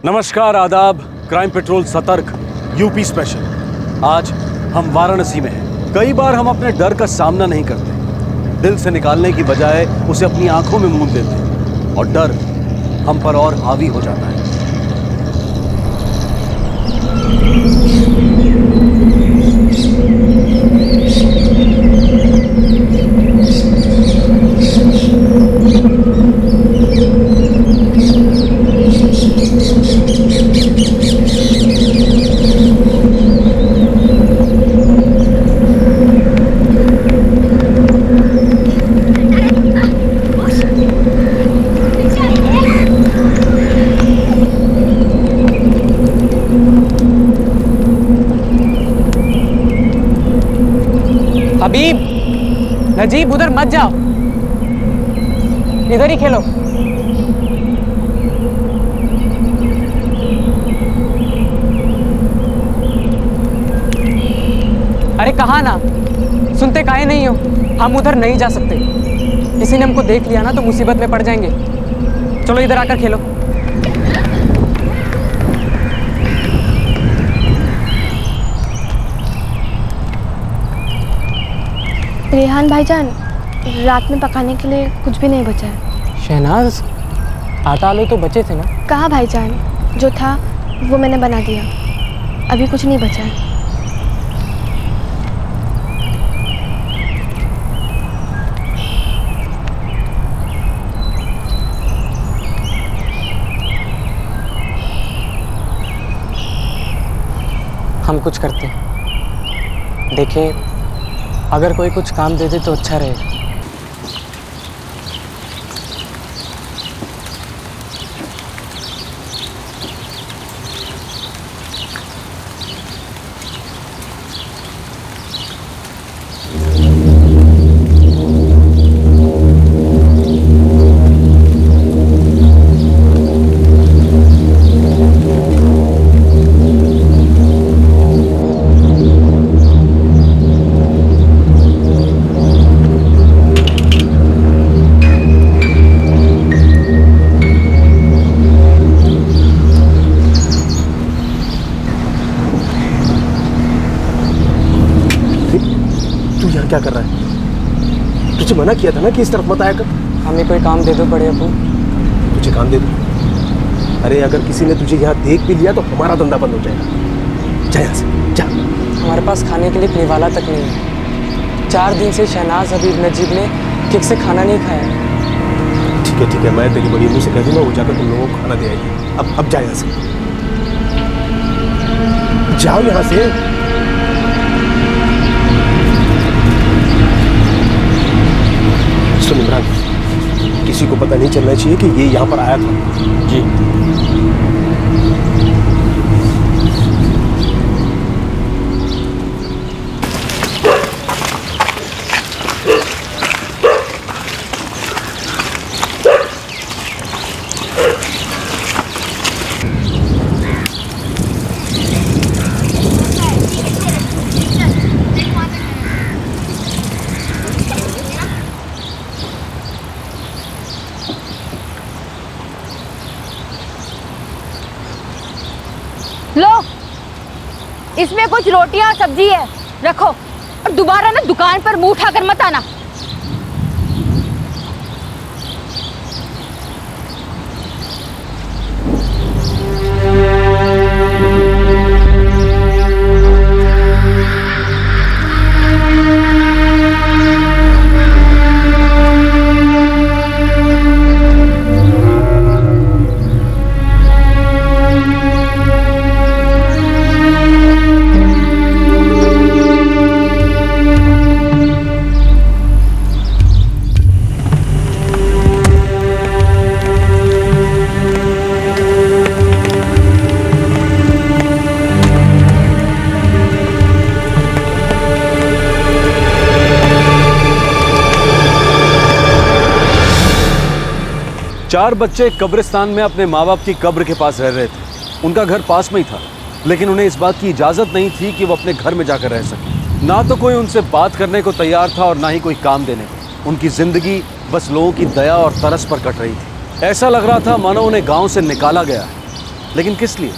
नमस्कार, आदाब। Crime petrol सतर्क यूपी स्पेशल। आज हम वाराणसी में हैं। कई बार हम अपने डर का सामना नहीं करते, दिल से निकालने की बजाय उसे अपनी आंखों में मूंद देते हैं और डर हम पर और हावी हो जाता है। हबीब, नजीब, उधर मत जाओ, इधर ही खेलो। अरे कहा ना, सुनते काहे नहीं हो? हम उधर नहीं जा सकते, किसी ने हमको देख लिया ना तो मुसीबत में पड़ जाएंगे। चलो इधर आकर खेलो। रेहान भाईजान, रात में पकाने के लिए कुछ भी नहीं बचा है। शहनाज, आटा आलू तो बचे थे ना? कहाँ भाईजान, जो था वो मैंने बना दिया, अभी कुछ नहीं बचा है। हम कुछ करते हैं, देखें अगर कोई कुछ काम दे दे तो अच्छा रहेगा। क्या कर रहा है? तुझे मना किया था ना कि इस तरफ मत आया कर। हमें कोई काम दे दो बड़े अबू। तुझे काम दे दो? अरे अगर किसी ने तुझे यहाँ देख भी लिया तो हमारा धंधा बंद हो जाएगा। जा यहाँ से, जा। हमारे पास खाने के लिए निवाला तक नहीं है। 4 दिन से शहनाज, हबीब, नजीब ने ठीक से खाना नहीं खाया। ठीक है, मैं तेरी बड़ी अम्मी से कह दूंगा, वो जाकर तुम लोगों को खाना दे आएगी। अब जा यहाँ से, जाओ यहाँ से। सुन इमरान, किसी को पता नहीं चलना चाहिए कि ये यहाँ पर आया था। जी। लो, इसमें कुछ रोटियां और सब्जी है, रखो। और दोबारा ना दुकान पर मुंह उठाकर मत आना। चार बच्चे कब्रिस्तान में अपने माँ बाप की कब्र के पास रह रहे थे। उनका घर पास में ही था, लेकिन उन्हें इस बात की इजाज़त नहीं थी कि वो अपने घर में जाकर रह सके। ना तो कोई उनसे बात करने को तैयार था और ना ही कोई काम देने को। उनकी ज़िंदगी बस लोगों की दया और तरस पर कट रही थी। ऐसा लग रहा था मानो उन्हें गांव से निकाला गया है। लेकिन किस लिए?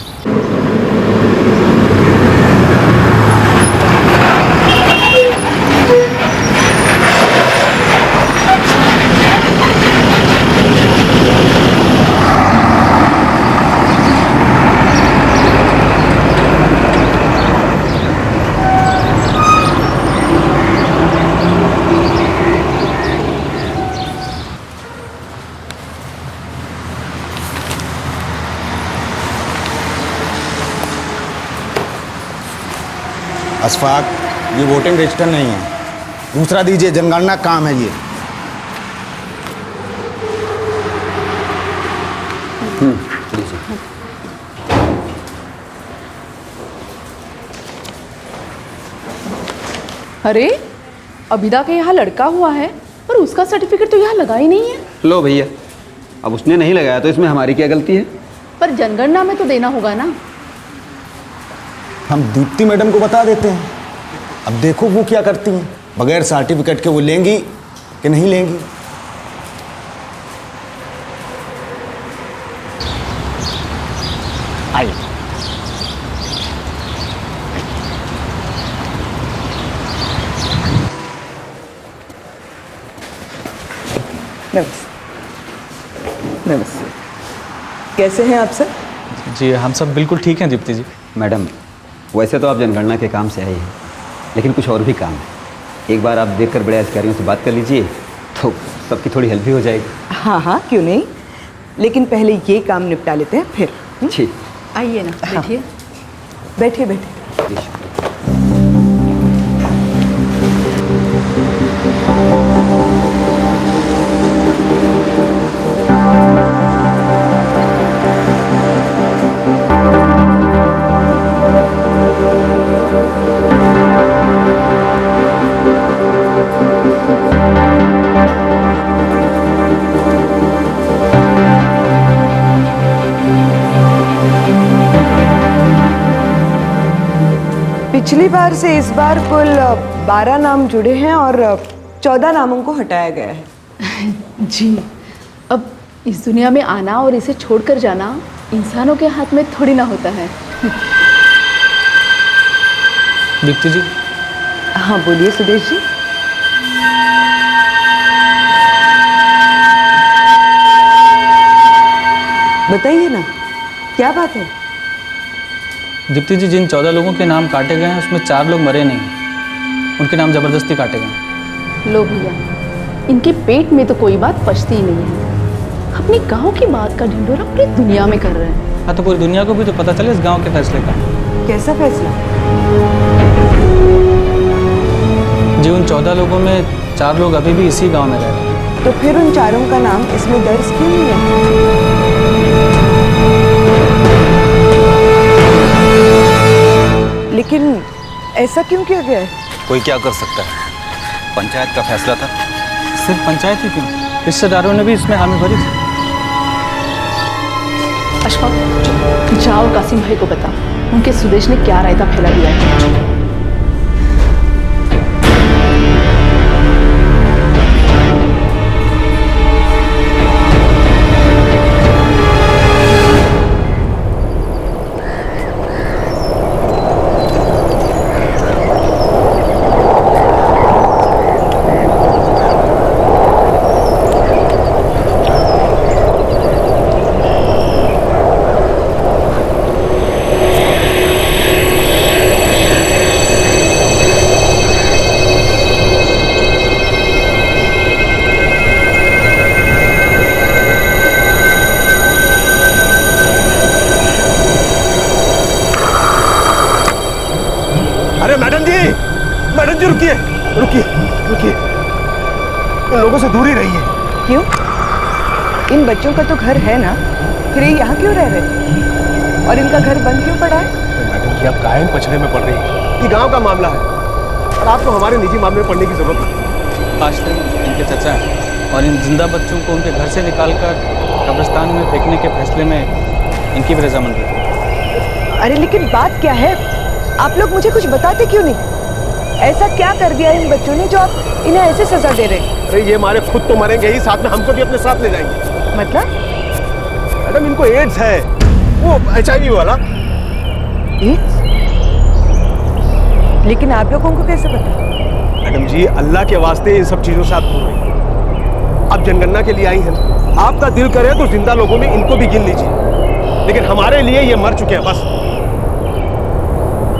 अशफाक, ये वोटिंग रजिस्टर नहीं है, दूसरा दीजिए, जनगणना काम है ये। अरे अभिदा के यहाँ लड़का हुआ है पर उसका सर्टिफिकेट तो यहाँ लगा ही नहीं है। लो भैया, अब उसने नहीं लगाया तो इसमें हमारी क्या गलती है? पर जनगणना में तो देना होगा ना। हम दीप्ति मैडम को बता देते हैं, अब देखो वो क्या करती हैं। बगैर सर्टिफिकेट के वो लेंगी कि नहीं लेंगी। आइए। नमस्ते। कैसे हैं आप सब? जी हम सब बिल्कुल ठीक हैं दीप्ति जी। मैडम, वैसे तो आप जनगणना के काम से आए हैं, लेकिन कुछ और भी काम है। एक बार आप देखकर बड़े अधिकारियों से बात कर लीजिए तो सबकी थोड़ी हेल्प भी हो जाएगी। हाँ हाँ, क्यों नहीं, लेकिन पहले ये काम निपटा लेते हैं फिर। ठीक, आइए ना, बैठिए। बैठिए बैठिए। पिछली बार से इस बार कुल 12 नाम जुड़े हैं और 14 नामों को हटाया गया है। जी, अब इस दुनिया में आना और इसे छोड़कर जाना इंसानों के हाथ में थोड़ी ना होता है। दीप्ति जी। हाँ बोलिए सुदेश जी। बताइए ना, क्या बात है? दीप्ति जी, जिन 14 लोगों के नाम काटे गए हैं उसमें 4 लोग मरे नहीं हैं, उनके नाम जबरदस्ती काटे गए। लो भैया, इनके पेट में तो कोई बात पचती ही नहीं है। अपने गांव की बात का ढिंढोरा पूरी दुनिया में कर रहे हैं। हाँ, तो पूरी दुनिया को भी तो पता चले इस गांव के फैसले का। कैसा फैसला? जी, उन 14 लोगों में 4 लोग अभी भी इसी गांव में रह रहे हैं। तो फिर उन चारों का नाम इसमें दर्ज क्यों नहीं है? लेकिन ऐसा क्यों किया गया है? कोई क्या कर सकता है, पंचायत का फैसला था। सिर्फ पंचायत ही क्यों, रिश्तेदारों ने भी इसमें हामी भरी थी। अशफाक, जाओ कासिम भाई को बता उनके सुदेश ने क्या रायता फैला दिया है। मैडम जी रुकिए रुकिए रुकिए, इन लोगों से दूर ही रहिए। क्यों? इन बच्चों का तो घर है ना, फिर ये यहाँ क्यों रह रहे? और इनका घर बंद क्यों पड़ा है? मैडम जी, आप काहे पछड़े में पड़ रही है? ये गांव का मामला है और आपको हमारे निजी मामले में पड़ने की जरूरत नहीं। आज तक इनके चचा हैं और इन जिंदा बच्चों को उनके घर से निकालकर कब्रिस्तान में फेंकने के फैसले में इनकी भी रजामंदी थी। अरे लेकिन बात क्या है? आप लोग मुझे कुछ बताते क्यों नहीं? ऐसा क्या कर दिया इन बच्चों ने जो आप इन्हें ऐसे सजा दे रहे हैं? अरे ये मारे खुद तो मरेंगे ही, साथ में हमको भी अपने साथ ले जाएंगे। मतलब? मैडम, इनको एड्स है वो HIV वाला। एड्स? लेकिन आप लोगों को कैसे पता? मैडम जी, अल्लाह के वास्ते इन सब चीजों से आप दूर रहिए। आप जनगणना के लिए आई हैं, आपका दिल करे तो जिंदा लोगों में इनको भी गिन लीजिए, लेकिन हमारे लिए ये मर चुके हैं बस।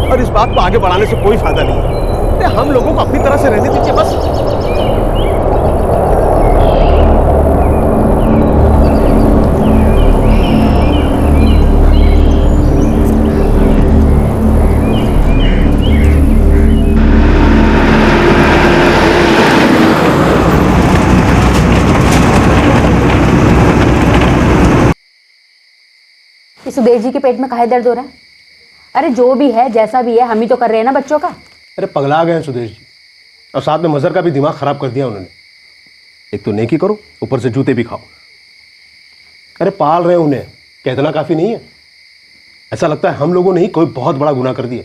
और इस बात को आगे बढ़ाने से कोई फायदा नहीं है। हम लोगों को अपनी तरह से रहने दीजिए बस। सुदेश जी के पेट में काहे दर्द हो रहा है? अरे जो भी है जैसा भी है, हम ही तो कर रहे हैं ना बच्चों का। अरे पगला गए हैं सुदेश जी, और साथ में मजहर का भी दिमाग खराब कर दिया उन्होंने। एक तो नेकी करो, ऊपर से जूते भी खाओ। अरे पाल रहे उन्हें, क्या इतना काफी नहीं है? ऐसा लगता है हम लोगों ने ही कोई बहुत बड़ा गुनाह कर दिया।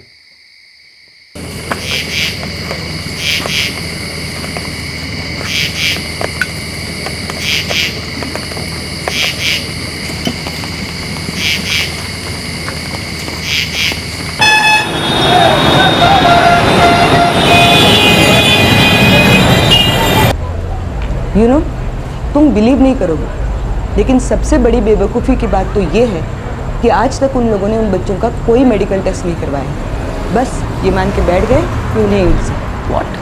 यू नो, तुम बिलीव नहीं करोगे, लेकिन सबसे बड़ी बेवकूफ़ी की बात तो ये है कि आज तक उन लोगों ने उन बच्चों का कोई मेडिकल टेस्ट नहीं करवाया। बस ये मान के बैठ गए कि उन्हें एड्स है। व्हाट?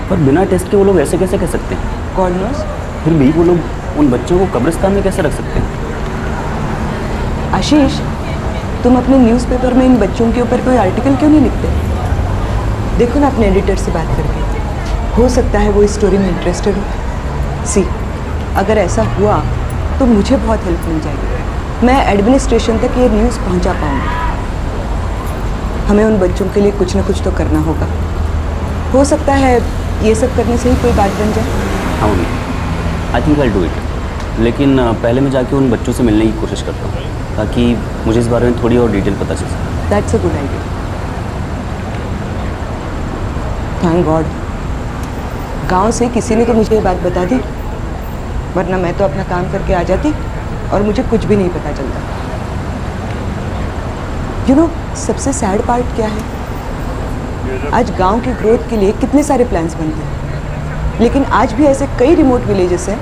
पर बिना टेस्ट के वो लोग ऐसे कैसे कह सकते हैं? God knows. फिर भी वो लोग उन बच्चों को कब्रिस्तान में कैसे रख सकते हैं? आशीष, तुम अपने न्यूज़पेपर में इन बच्चों के ऊपर कोई आर्टिकल क्यों नहीं लिखते? देखो ना अपने एडिटर से बात करके, हो सकता है वो इस स्टोरी में इंटरेस्टेड हो। सी, अगर ऐसा हुआ तो मुझे बहुत हेल्प मिल जाएगी। मैं एडमिनिस्ट्रेशन तक ये न्यूज़ पहुंचा पाऊंगी। हमें उन बच्चों के लिए कुछ ना कुछ तो करना होगा। हो सकता है ये सब करने से ही कोई बात बन जाए। हाँ mummy, I think I do it. लेकिन पहले मैं जाके उन बच्चों से मिलने की कोशिश करता हूँ, ताकि मुझे इस बारे में थोड़ी और डिटेल पता चल सके। That's a good idea. Thank God, गांव से किसी ने तो मुझे ये बात बता दी, वरना मैं तो अपना काम करके आ जाती और मुझे कुछ भी नहीं पता चलता। यू नो, सबसे सैड पार्ट क्या है? आज गांव के ग्रोथ के लिए कितने सारे प्लान्स बनते हैं, लेकिन आज भी ऐसे कई रिमोट विलेजेस हैं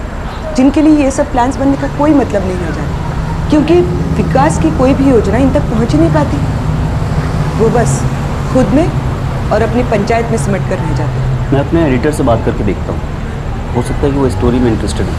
जिनके लिए ये सब प्लान्स बनने का कोई मतलब नहीं रह जाता, क्योंकि विकास की कोई भी योजना इन तक पहुंच ही नहीं पाती। वो बस खुद में और अपनी पंचायत में सिमट कर रह जाते हैं। मैं अपने एडिटर से बात करके देखता हूँ, हो सकता है कि वो स्टोरी में इंटरेस्टेड है।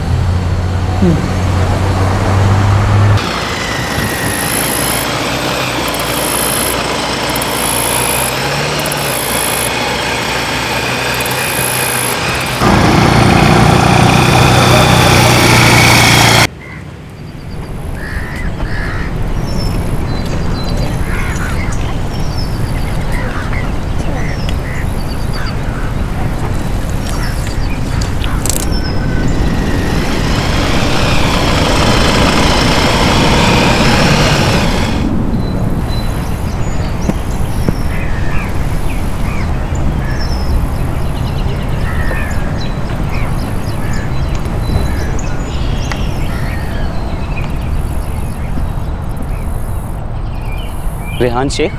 रेहान शेख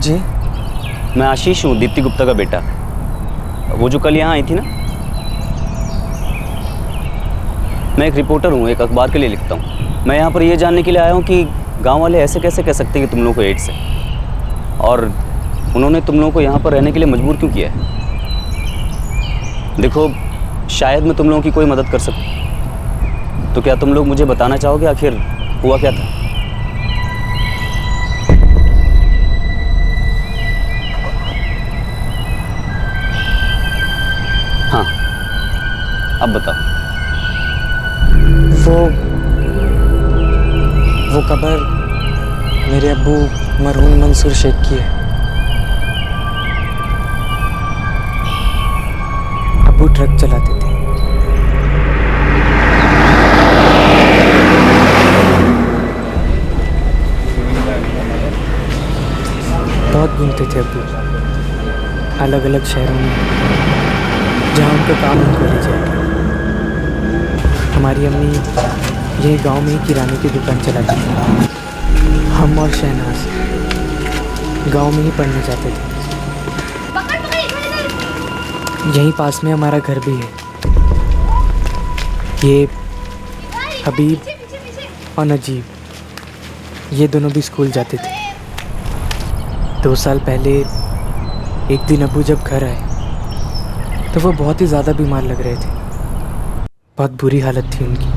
जी, मैं आशीष हूँ, दीप्ति गुप्ता का बेटा। वो जो कल यहाँ आई थी ना, मैं एक रिपोर्टर हूँ, एक अखबार के लिए लिखता हूँ। मैं यहाँ पर ये जानने के लिए आया हूँ कि गांव वाले ऐसे कैसे कह सकते हैं कि तुम लोगों को एड्स है, और उन्होंने तुम लोगों को यहाँ पर रहने के लिए मजबूर क्यों किया है। देखो, शायद मैं तुम लोगों की कोई मदद कर सकूँ, तो क्या तुम लोग मुझे बताना चाहोगे आखिर हुआ क्या था? हाँ, अब बताओ। वो कब्र मेरे अब्बू मरहूम मंसूर शेख की है। अब्बू ट्रक चलाते थे। बहुत घूमते थे अब्बू, अलग अलग शहरों में जहाँ उनको काम उनको ले जाए। हमारी अम्मी यही गांव में ही किराने की दुकान चलाती थी। हम और शहनाज गांव में ही पढ़ने जाते थे। यहीं पास में हमारा घर भी है। ये हबीब और नजीब, ये दोनों भी स्कूल जाते थे। 2 साल पहले एक दिन अबू जब घर आए तो वो बहुत ही ज़्यादा बीमार लग रहे थे। बहुत बुरी हालत थी उनकी।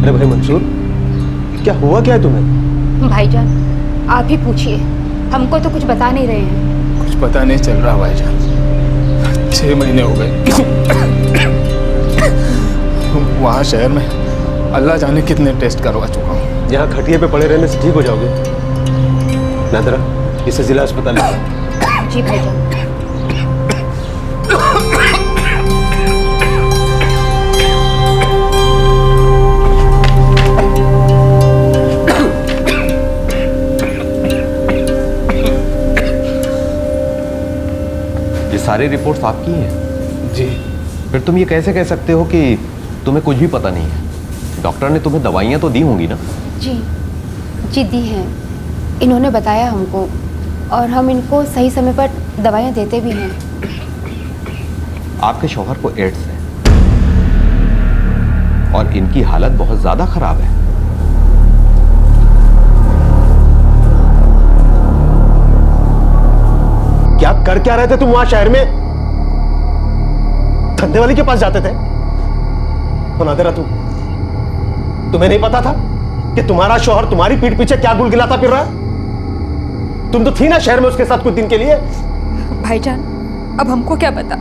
अरे भाई मंसूर, क्या हुआ क्या है तुम्हें? भाईजान आप ही पूछिए, हमको तो कुछ बता नहीं रहे हैं। कुछ पता नहीं चल रहा भाईजान। 6 महीने हो गए वहाँ शहर में अल्लाह जाने कितने टेस्ट करवा चुका हूँ। यहाँ खटिए पे पड़े रहने से ठीक हो जाओगे। नादरा, इसे जिला अस्पताल ले जाओ। जी भाईजान। ये सारी रिपोर्ट्स आपकी हैं? जी। फिर तुम ये कैसे कह सकते हो कि तुम्हें कुछ भी पता नहीं है? डॉक्टर ने तुम्हें दवाइयाँ तो दी होंगी ना? जी जी दी हैं, इन्होंने बताया हमको और हम इनको सही समय पर दवाइयाँ देते भी हैं। आपके शौहर को एड्स है और इनकी हालत बहुत ज्यादा खराब है। क्या कर क्या रहे थे तुम वहां शहर में? धंधे वाली के पास जाते थे? तो नादिरा, तुम्हें नहीं पता था कि तुम्हारा शौहर तुम्हारी पीठ पीछे क्या गुलगिलाता फिर रहा है? तुम तो थी ना शहर में उसके साथ कुछ दिन के लिए। भाईजान अब हमको क्या पता,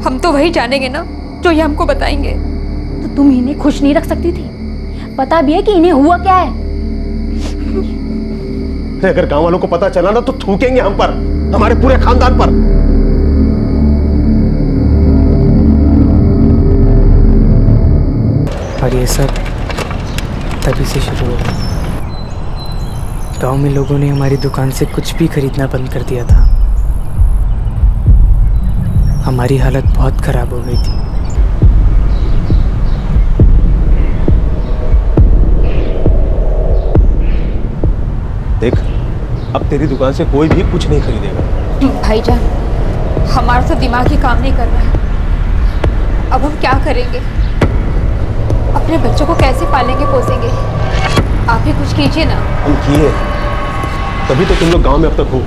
हम तो वही जानेंगे ना जो ये हमको बताएंगे। तो तुम इन्हें खुश नहीं रख सकती थी? पता भी है कि इन्हें हुआ क्या है। अगर गांव वालों को पता चला ना तो थूकेंगे हम पर, हमारे पूरे खानदान पर। और ये सब तभी से शुरू हुआ। गांव में लोगों ने हमारी दुकान से कुछ भी खरीदना बंद कर दिया था। हमारी हालत बहुत खराब हो गई थी। देख, अब तेरी दुकान से कोई भी कुछ नहीं खरीदेगा। भाईजान हमारा तो दिमाग ही काम नहीं कर रहा है। अब हम क्या करेंगे? अपने बच्चों को कैसे पालेंगे पोसेंगे? आप ही कुछ कीजिए ना। हम किए, तभी तो तुम लोग गांव में अब तक हो।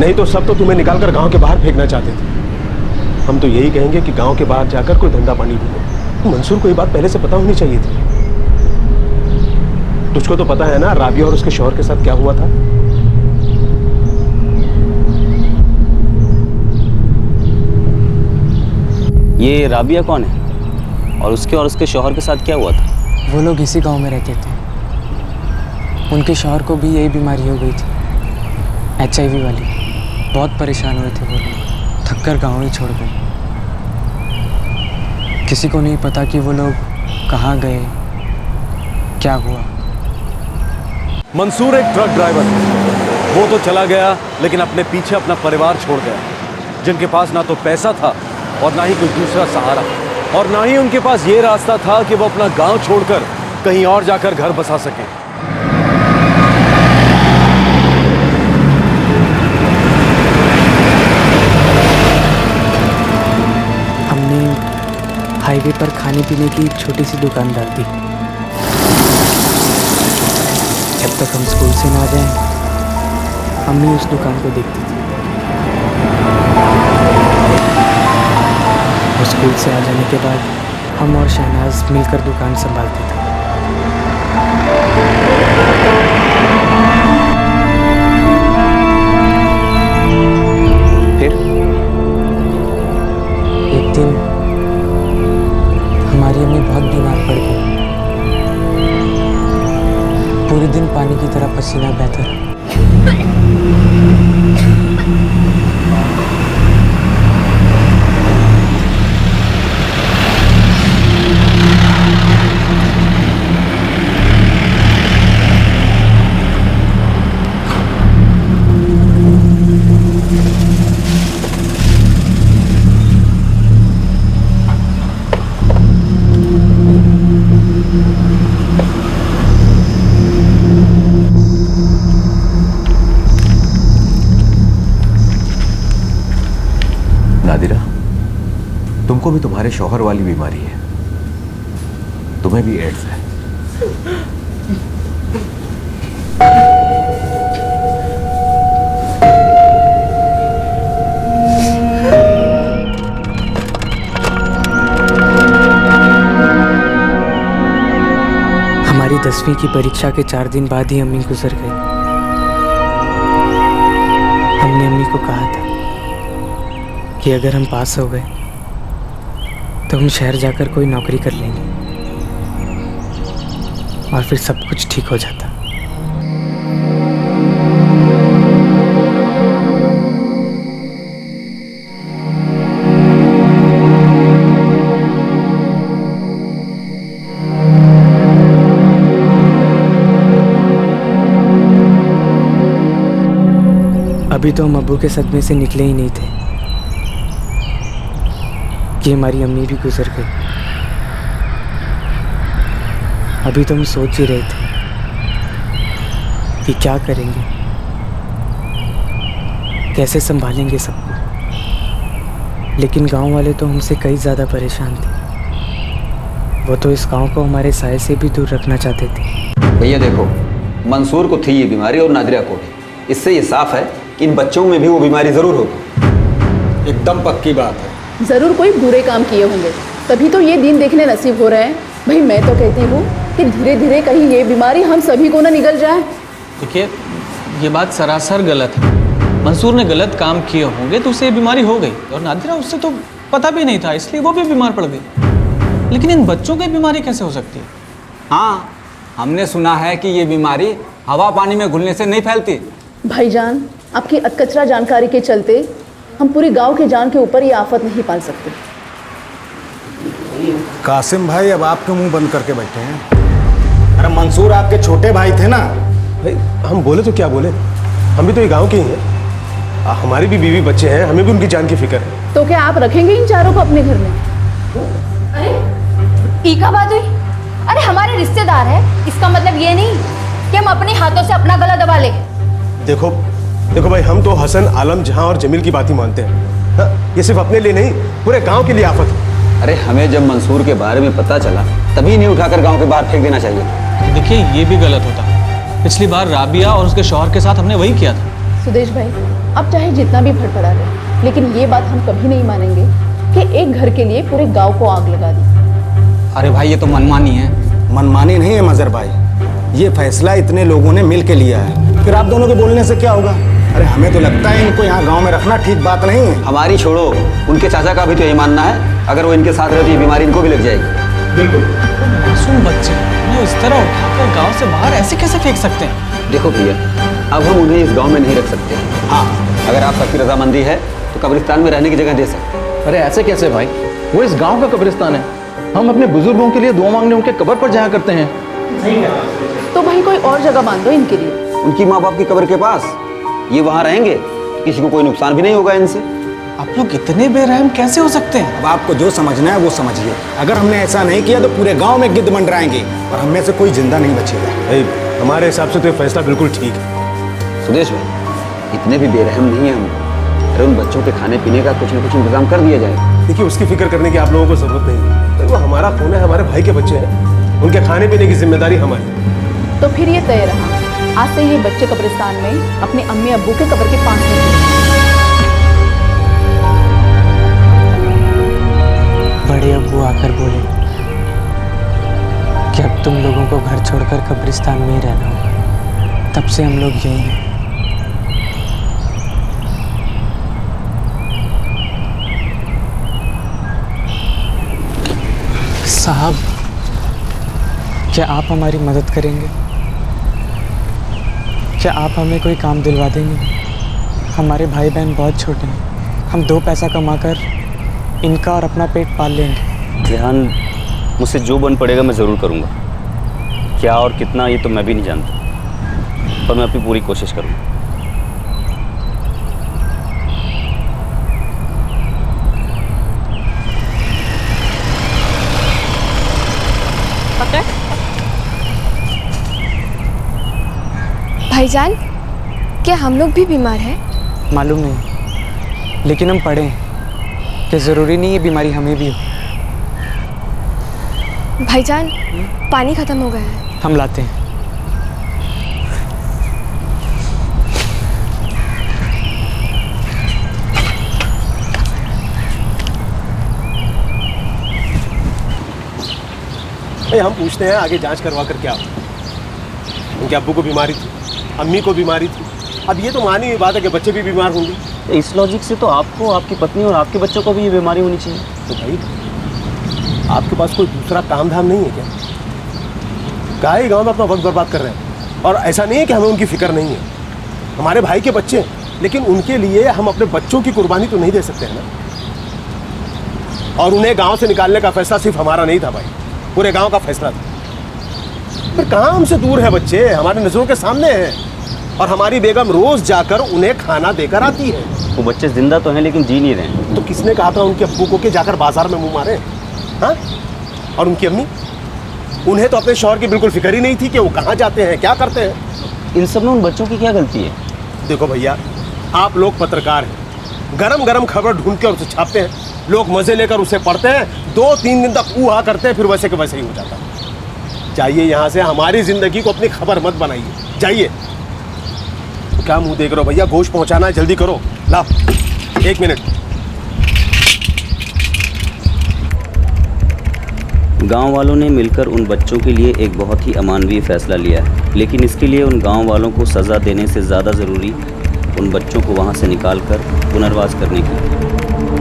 नहीं तो सब तो तुम्हें निकालकर गांव के बाहर फेंकना चाहते थे। हम तो यही कहेंगे कि गांव के बाहर जाकर कोई धंधा पानी ढूंढो। मंसूर को ये बात पहले से पता होनी चाहिए थी। तुझको तो पता है ना राबिया और उसके शौहर के साथ क्या हुआ था? ये राबिया कौन है और उसके शौहर के साथ क्या हुआ था? वो लोग इसी गांव में रहते थे। उनके शौहर को भी यही बीमारी हो गई थी, HIV वाली। बहुत परेशान हुए थे वो लोग, थक कर गाँव ही छोड़ गए। किसी को नहीं पता कि वो लोग कहाँ गए, क्या हुआ। मंसूर एक ट्रक ड्राइवर है। वो तो चला गया लेकिन अपने पीछे अपना परिवार छोड़ गया, जिनके पास ना तो पैसा था और ना ही कोई दूसरा सहारा, और ना ही उनके पास ये रास्ता था कि वो अपना गांव छोड़कर कहीं और जाकर घर बसा सकें। हमने हाईवे पर खाने पीने की छोटी सी दुकान डाल दी। जब तक हम स्कूल से ना जाएं, अम्मी उस दुकान को देखती थी। और स्कूल से आ जाने के बाद हम और शहनाज मिलकर दुकान संभालते थे। फिर एक दिन हमारी अम्मी बहुत बीमार पड़ गई। पूरे दिन पानी की तरह पसीना बहता रहा। को भी तुम्हारे शौहर वाली बीमारी है, तुम्हें भी एड्स है। हमारी 10वीं की परीक्षा के 4 दिन बाद ही अम्मी गुजर गई। हमने अम्मी को कहा था कि अगर हम पास हो गए तो हम शहर जाकर कोई नौकरी कर लेंगे और फिर सब कुछ ठीक हो जाता। अभी तो हम अब्बू के सदमे से निकले ही नहीं थे कि हमारी अम्मी भी गुजर गई। अभी तो हम सोच ही रहे थे कि क्या करेंगे, कैसे संभालेंगे सबको। लेकिन गांव वाले तो हमसे कई ज़्यादा परेशान थे। वो तो इस गांव को हमारे साये से भी दूर रखना चाहते थे। भैया देखो, मंसूर को थी ये बीमारी और नादिरा को भी। इससे ये साफ है कि इन बच्चों में भी वो बीमारी ज़रूर होगी। एकदम पक्की बात है। जरूर कोई बुरे काम किए होंगे, तभी तो ये दिन देखने नसीब हो रहे हैं। भाई मैं तो कहती हूँ कि धीरे धीरे कहीं ये बीमारी हम सभी को ना निगल जाए। देखिए, ये बात सरासर गलत है। मंसूर ने गलत काम किए होंगे तो उसे ये बीमारी हो गई, और नादिरा उससे तो पता भी नहीं था, इसलिए वो भी बीमार पड़ गई। लेकिन इन बच्चों को बीमारी कैसे हो सकती है? हाँ, हमने सुना है कि ये बीमारी हवा पानी में घुलने से नहीं फैलती। भाईजान, आपकी अकचरा जानकारी के चलते हम पूरे गांव के जान के ऊपर ये आफत नहीं पाल सकते। कासिम भाई अब आप क्यों मुंह बंद करके बैठे हैं? अरे मंसूर आपके छोटे भाई थे ना। भाई हम बोले तो क्या बोले, हम भी तो ये गांव के ही हैं। हमारी भी बीवी बच्चे हैं, हमें भी उनकी जान की फिक्र है। तो क्या आप रखेंगे इन चारों को अपने घर में? अरे ईका बात हुई? अरे हमारे रिश्तेदार है, इसका मतलब ये नहीं कि हम अपने हाथों से अपना गला दबा ले। देखो देखो भाई, हम तो हसन, आलम, जहां और जमील की बात ही मानते हैं। हाँ, ये सिर्फ अपने लिए नहीं, पूरे गांव के लिए आफत है। अरे हमें जब मंसूर के बारे में पता चला तभी नहीं उठाकर गांव के बाहर फेंक देना चाहिए। देखिए, ये भी गलत होता। पिछली बार राबिया और उसके शौहर के साथ हमने वही किया था। सुदेश भाई, अब चाहे जितना भी फड़फड़ा रहे, लेकिन ये बात हम कभी नहीं मानेंगे कि एक घर के लिए पूरे गाँव को आग लगा दी। अरे भाई, ये तो मनमानी है। मनमानी नहीं है मजर भाई, ये फैसला इतने लोगों ने मिल के लिया है। फिर आप दोनों के बोलने से क्या होगा? अरे हमें तो लगता है इनको यहाँ गांव में रखना ठीक बात नहीं है। हमारी छोड़ो, उनके चाचा का भी तो यही मानना है, अगर वो इनके साथ रहती है बीमारी इनको भी लग जाएगी। बिल्कुल। मासूम बच्चे उन्हें इस तरह उठाकर गांव से बाहर ऐसे कैसे फेंक सकते हैं? देखो भैया, अब हम उन्हें इस गांव में नहीं रख सकते। हाँ, अगर आप सबकी रजामंदी है तो कब्रिस्तान में रहने की जगह दे सकते हैं। अरे ऐसे कैसे भाई, वो इस गांव का कब्रिस्तान है। हम अपने बुजुर्गों के लिए दुआ मांगने उनके कब्र पर जाया करते हैं। तो भाई कोई और जगह बांध दो इनके लिए। उनकी माँ बाप की कब्र के पास ये वहाँ रहेंगे, किसी को कोई नुकसान भी नहीं होगा इनसे। आप लोग इतने बेरहम कैसे हो सकते हैं? अब आपको जो समझना है वो समझिए। अगर हमने ऐसा नहीं किया तो पूरे गांव में गिद्ध मंडराएंगे और हम में से कोई जिंदा नहीं बचेगा। भाई हमारे हिसाब से तो ये फैसला बिल्कुल ठीक है। सुदेश भाई, इतने भी बेरहम नहीं है हम। अरे उन बच्चों के खाने पीने का कुछ न कुछ इंतजाम कर दिया जाए। देखिए, उसकी फिक्र करने की आप लोगों को जरूरत नहीं है। वो हमारा खून है, हमारे भाई के बच्चे हैं, उनके खाने पीने की जिम्मेदारी हमारी। तो फिर ये तय रहा, आज से ये बच्चे कब्रिस्तान में अपने अम्मी अब्बू के कब्र के पास में। बड़े अब्बू आकर बोले कि अब तुम लोगों को घर छोड़कर कब्रिस्तान में ही रहना होगा। तब से हम लोग यहीं हैं। साहब, क्या आप हमारी मदद करेंगे? क्या आप हमें कोई काम दिलवा देंगे? हमारे भाई बहन बहुत छोटे हैं, हम 2 पैसा कमाकर इनका और अपना पेट पाल लेंगे। ध्यान, मुझसे जो बन पड़ेगा मैं ज़रूर करूँगा। क्या और कितना ये तो मैं भी नहीं जानता, पर मैं अपनी पूरी कोशिश करूँगा। भाईजान, क्या हम लोग भी बीमार हैं? मालूम नहीं, लेकिन हम पढ़े हैं कि ज़रूरी नहीं ये बीमारी हमें भी हो। भाईजान, पानी खत्म हो गया है। हम लाते हैं। हम पूछते हैं आगे जांच करवा कर क्या हो। उनके अब्बू को बीमारी थी, अम्मी को बीमारी थी, अब ये तो मानी हुई बात है कि बच्चे भी बीमार होंगे। इस लॉजिक से तो आपको, आपकी पत्नी और आपके बच्चों को भी ये बीमारी होनी चाहिए। तो भाई आपके पास कोई दूसरा काम धाम नहीं है क्या? काहे गांव में अपना वक्त बर्बाद कर रहे हैं? और ऐसा नहीं है कि हमें उनकी फिक्र नहीं है, हमारे भाई के बच्चे, लेकिन उनके लिए हम अपने बच्चों की कुर्बानी तो नहीं दे सकते हैं ना। और उन्हें गांव से निकालने का फैसला सिर्फ हमारा नहीं था भाई, पूरे गांव का फैसला था। पर कहाँ हमसे दूर है बच्चे, हमारी नजरों के सामने हैं, और हमारी बेगम रोज जाकर उन्हें खाना देकर आती है। वो बच्चे जिंदा तो हैं लेकिन जी नहीं रहे। तो किसने कहा था उनके अब्बू को कि जाकर बाजार में मुंह मारे? हाँ? और उनकी अम्मी, उन्हें तो अपने शौहर की बिल्कुल फिक्र ही नहीं थी कि वो कहाँ जाते हैं, क्या करते हैं। इन सब में उन बच्चों की क्या गलती है? देखो भैया, आप लोग पत्रकार हैं, गरम गरम खबर ढूंढ के उसे छापते हैं, लोग मजे लेकर उसे पढ़ते हैं, 2-3 दिन तक ऊहा करते हैं, फिर वैसे के वैसे ही हो जाता है। जाइए यहाँ से, हमारी जिंदगी को अपनी खबर मत बनाइए, जाइए। क्या मुंह देख रहे हो भैया, गोश्त पहुंचाना है, जल्दी करो। ला 1 मिनट। गांव वालों ने मिलकर उन बच्चों के लिए एक बहुत ही अमानवीय फैसला लिया है, लेकिन इसके लिए उन गांव वालों को सज़ा देने से ज़्यादा ज़रूरी उन बच्चों को वहां से निकालकर पुनर्वास करने की,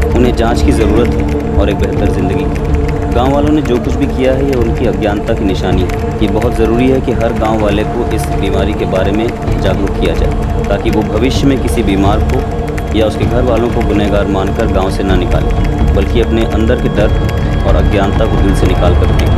उन्हें जांच की ज़रूरत है और एक बेहतर ज़िंदगी। गांव वालों ने जो कुछ भी किया है ये उनकी अज्ञानता की निशानी है। ये बहुत ज़रूरी है कि हर गांव वाले को इस बीमारी के बारे में जागरूक किया जाए, ताकि वो भविष्य में किसी बीमार को या उसके घर वालों को गुनहगार मानकर गाँव से ना निकाले, बल्कि अपने अंदर के डर और अज्ञानता को दिल से निकाल कर दें।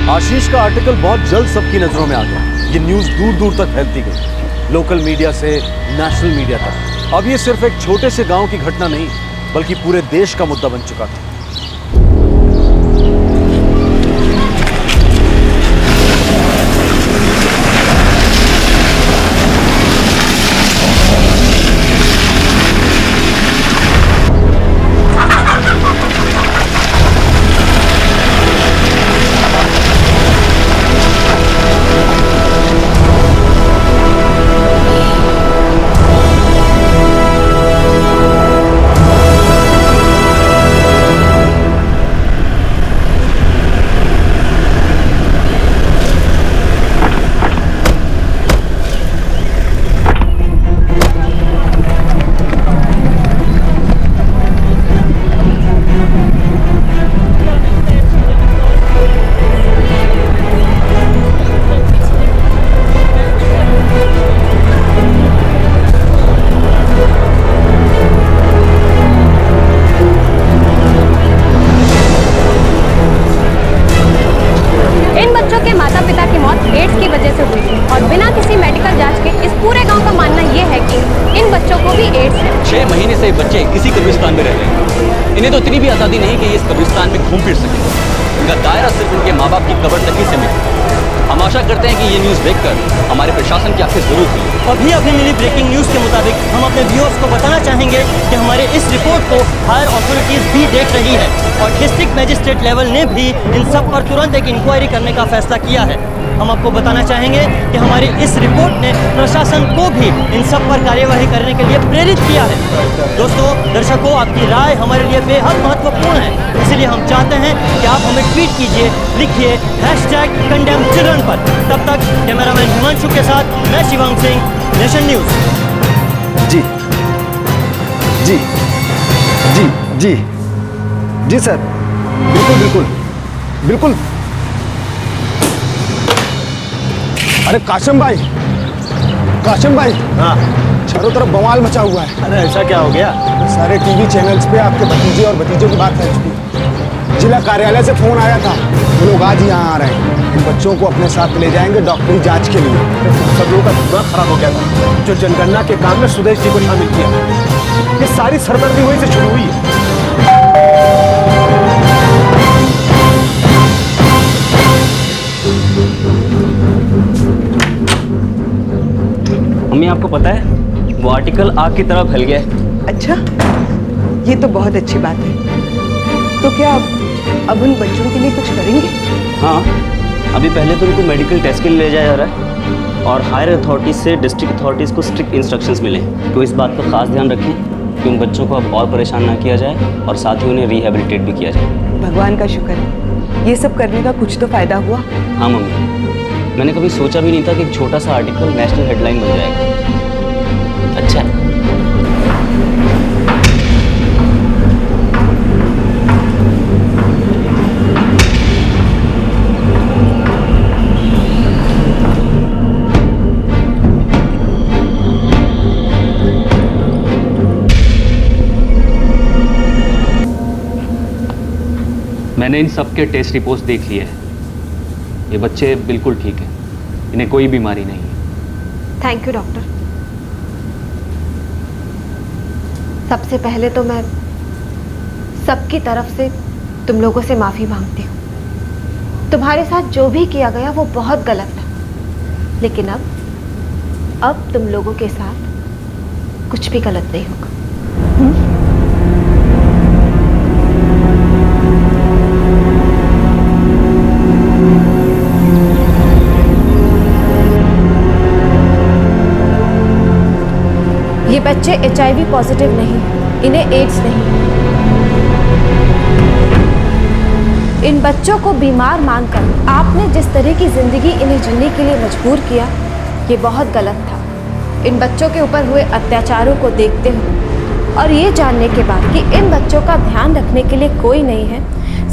आशीष का आर्टिकल बहुत जल्द सबकी नजरों में आ गया। ये न्यूज़ दूर दूर तक फैलती गई, लोकल मीडिया से नेशनल मीडिया तक। अब ये सिर्फ एक छोटे से गांव की घटना नहीं, बल्कि पूरे देश का मुद्दा बन चुका था। इन्हें तो इतनी भी आज़ादी नहीं कि ये इस कब्रिस्तान में घूम फिर सके। इनका दायरा सिर्फ उनके माँ बाप की कब्र तक ही सीमित है। हम आशा करते हैं कि ये न्यूज़ देखकर हमारे प्रशासन की आपसे जरूर थी। अभी अभी मिली ब्रेकिंग न्यूज़ के मुताबिक हम अपने व्यूअर्स को बताना चाहेंगे कि हमारे इस रिपोर्ट को हायर अथॉरिटीज़ भी देख रही है और डिस्ट्रिक्ट मजिस्ट्रेट लेवल ने भी इन सब पर तुरंत एक इंक्वायरी करने का फैसला किया है। हम आपको बताना चाहेंगे कि हमारी इस रिपोर्ट ने प्रशासन को भी इन सब पर कार्यवाही करने के लिए प्रेरित किया है। दोस्तों, दर्शकों, आपकी राय हमारे लिए बेहद महत्वपूर्ण है, इसलिए हम चाहते हैं कि आप हमें ट्वीट कीजिए, लिखिए #condemn-children पर। तब तक कैमरामैन हिमांशु के साथ मैं शिवांग सिंह, नेशन न्यूज़। जी जी जी जी जी सर, बिल्कुल बिल्कुल बिल्कुल। अरे काशिम भाई, काशिम भाई, हाँ, चारों तरफ बवाल मचा हुआ है। अरे ऐसा क्या हो गया? सारे टीवी चैनल्स पे आपके भतीजे और भतीजों की बात फैल चुकी है। जिला कार्यालय से फोन आया था, वो लोग आज यहाँ आ रहे हैं। इन बच्चों को अपने साथ ले जाएंगे डॉक्टरी जांच के लिए। सब लोगों का दिमाग खराब हो गया था। जो जनगणना के काम में सुदेश जी को शामिल किया, ये सारी सरदर्दी वहीं से शुरू हुई है। मम्मी आपको पता है वो आर्टिकल आग की तरह फैल गया है। अच्छा, ये तो बहुत अच्छी बात है। तो क्या अब उन बच्चों के लिए कुछ करेंगे? हाँ, अभी पहले तो उनको मेडिकल टेस्ट के लिए ले जाया जा रहा है और हायर अथॉरिटीज से डिस्ट्रिक्ट अथॉरिटीज़ को स्ट्रिक्ट इंस्ट्रक्शंस मिले तो इस बात का खास ध्यान रखें कि उन बच्चों को अब और परेशान ना किया जाए और साथ ही उन्हें रिहेबिलिटेट भी किया जाए। भगवान का शुक्र है, ये सब करने का कुछ तो फायदा हुआ। हाँ मम्मी, मैंने कभी सोचा भी नहीं था कि एक छोटा सा आर्टिकल नेशनल हेडलाइन बन जाएगा। अच्छा है। मैंने इन सब के टेस्ट रिपोर्ट्स देख लिए हैं। ये बच्चे बिल्कुल ठीक हैं, इन्हें कोई बीमारी नहीं है। Thank you doctor. सबसे पहले तो मैं सबकी तरफ से तुम लोगों से माफ़ी मांगती हूँ। तुम्हारे साथ जो भी किया गया वो बहुत गलत था, लेकिन अब तुम लोगों के साथ कुछ भी गलत नहीं होगा। ये बच्चे HIV पॉजिटिव नहीं, इन्हें एड्स नहीं। इन बच्चों को बीमार मानकर आपने जिस तरह की जिंदगी इन्हें जीने के लिए मजबूर किया, ये बहुत गलत था। इन बच्चों के ऊपर हुए अत्याचारों को देखते हुए और ये जानने के बाद कि इन बच्चों का ध्यान रखने के लिए कोई नहीं है,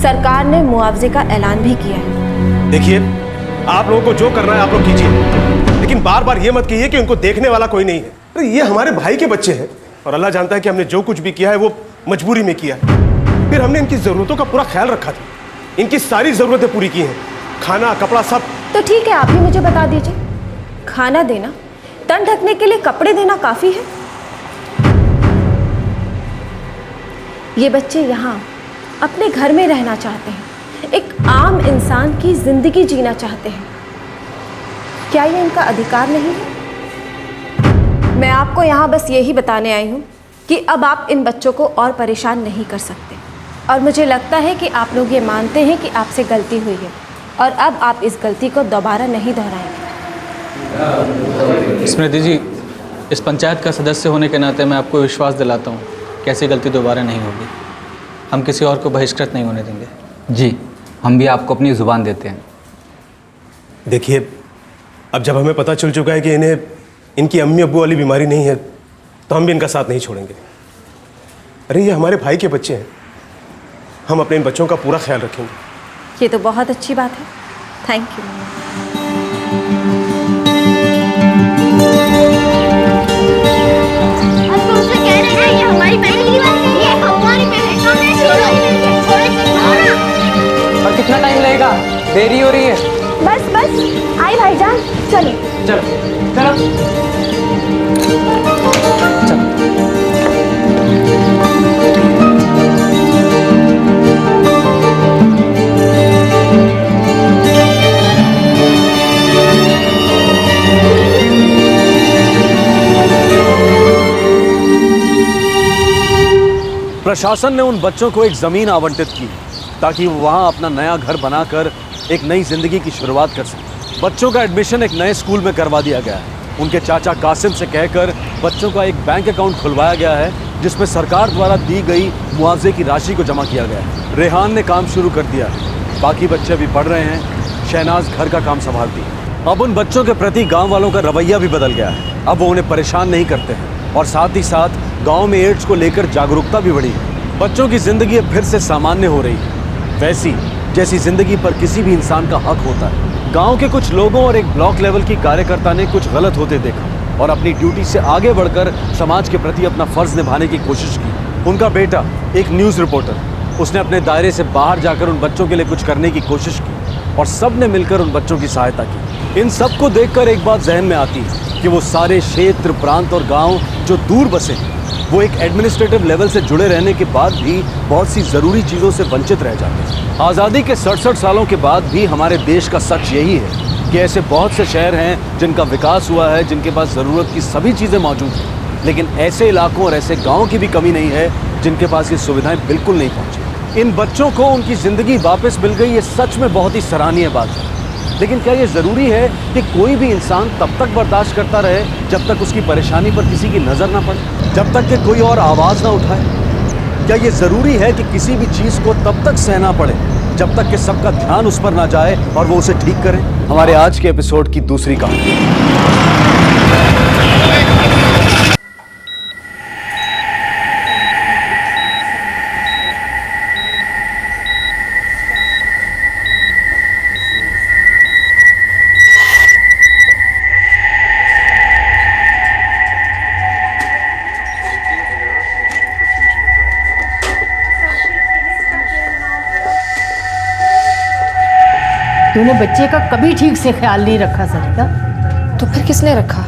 सरकार ने मुआवजे का ऐलान भी किया है। देखिए, आप लोगों को जो करना है आप लोग कीजिए, लेकिन बार बार ये मत कहिए कि उनको देखने वाला कोई नहीं है। अरे ये हमारे भाई के बच्चे हैं और अल्लाह जानता है कि हमने जो कुछ भी किया है वो मजबूरी में किया है। फिर हमने इनकी ज़रूरतों का पूरा ख्याल रखा था, इनकी सारी ज़रूरतें पूरी की हैं, खाना कपड़ा सब। तो ठीक है, आप ही मुझे बता दीजिए, खाना देना, तन ढकने के लिए कपड़े देना काफ़ी है? ये बच्चे यहाँ अपने घर में रहना चाहते हैं, एक आम इंसान की ज़िंदगी जीना चाहते हैं। क्या ये इनका अधिकार नहीं है? मैं आपको यहाँ बस यही बताने आई हूँ कि अब आप इन बच्चों को और परेशान नहीं कर सकते, और मुझे लगता है कि आप लोग ये मानते हैं कि आपसे गलती हुई है और अब आप इस गलती को दोबारा नहीं दोहराएंगे। स्मृति जी, इस पंचायत का सदस्य होने के नाते मैं आपको विश्वास दिलाता हूँ कि ऐसी गलती दोबारा नहीं होगी। हम किसी और को बहिष्कृत नहीं होने देंगे। जी, हम भी आपको अपनी ज़ुबान देते हैं। देखिए, अब जब हमें पता चल चुका है कि इन्हें इनकी अम्मी अब्बू वाली बीमारी नहीं है, तो हम भी इनका साथ नहीं छोड़ेंगे। अरे ये हमारे भाई के बच्चे हैं, हम अपने इन बच्चों का पूरा ख्याल रखेंगे। ये तो बहुत अच्छी बात है, थैंक यू। और कितना टाइम लगेगा? देरी हो रही है। बस बस आई भाईजान, चलिए। चलो चलो प्रशासन ने उन बच्चों को एक जमीन आवंटित की ताकि वो वहां अपना नया घर बनाकर एक नई जिंदगी की शुरुआत कर सकें। बच्चों का एडमिशन एक नए स्कूल में करवा दिया गया है। उनके चाचा कासिम से कहकर बच्चों का एक बैंक अकाउंट खुलवाया गया है जिसमें सरकार द्वारा दी गई मुआवजे की राशि को जमा किया गया है। रेहान ने काम शुरू कर दिया है, बाकी बच्चे भी पढ़ रहे हैं। शहनाज घर का काम संभालती है। अब उन बच्चों के प्रति गाँव वालों का रवैया भी बदल गया है। अब वो उन्हें परेशान नहीं करते हैं और साथ ही साथ गाँव में एड्स को लेकर जागरूकता भी बढ़ी है। बच्चों की जिंदगी फिर से सामान्य हो रही है। वैसी जैसी जिंदगी पर किसी भी इंसान का हक होता है। गांव के कुछ लोगों और एक ब्लॉक लेवल की कार्यकर्ता ने कुछ गलत होते देखा और अपनी ड्यूटी से आगे बढ़कर समाज के प्रति अपना फर्ज निभाने की कोशिश की। उनका बेटा एक न्यूज़ रिपोर्टर, उसने अपने दायरे से बाहर जाकर उन बच्चों के लिए कुछ करने की कोशिश की और सब ने मिलकर उन बच्चों की सहायता की। इन सब को देखकर एक बात जहन में आती है कि वो सारे क्षेत्र, प्रांत और गांव जो दूर बसे हैं, वो एक एडमिनिस्ट्रेटिव लेवल से जुड़े रहने के बाद भी बहुत सी ज़रूरी चीज़ों से वंचित रह जाते हैं। आज़ादी के 67 सालों के बाद भी हमारे देश का सच यही है कि ऐसे बहुत से शहर हैं जिनका विकास हुआ है, जिनके पास ज़रूरत की सभी चीज़ें मौजूद हैं, लेकिन ऐसे इलाकों और ऐसे गाँव की भी कमी नहीं है जिनके पास ये सुविधाएं बिल्कुल नहीं पहुँची। इन बच्चों को उनकी ज़िंदगी वापस मिल गई, ये सच में बहुत ही सराहनीय बात है। लेकिन क्या ये ज़रूरी है कि कोई भी इंसान तब तक बर्दाश्त करता रहे जब तक उसकी परेशानी पर किसी की नज़र ना पड़े, जब तक कि कोई और आवाज़ ना उठाए? क्या ये ज़रूरी है कि किसी भी चीज़ को तब तक सहना पड़े जब तक कि सबका ध्यान उस पर ना जाए और वो उसे ठीक करे? हमारे आज के एपिसोड की दूसरी कहानी। तूने बच्चे का कभी ठीक से ख्याल नहीं रखा सरिता। तो फिर किसने रखा?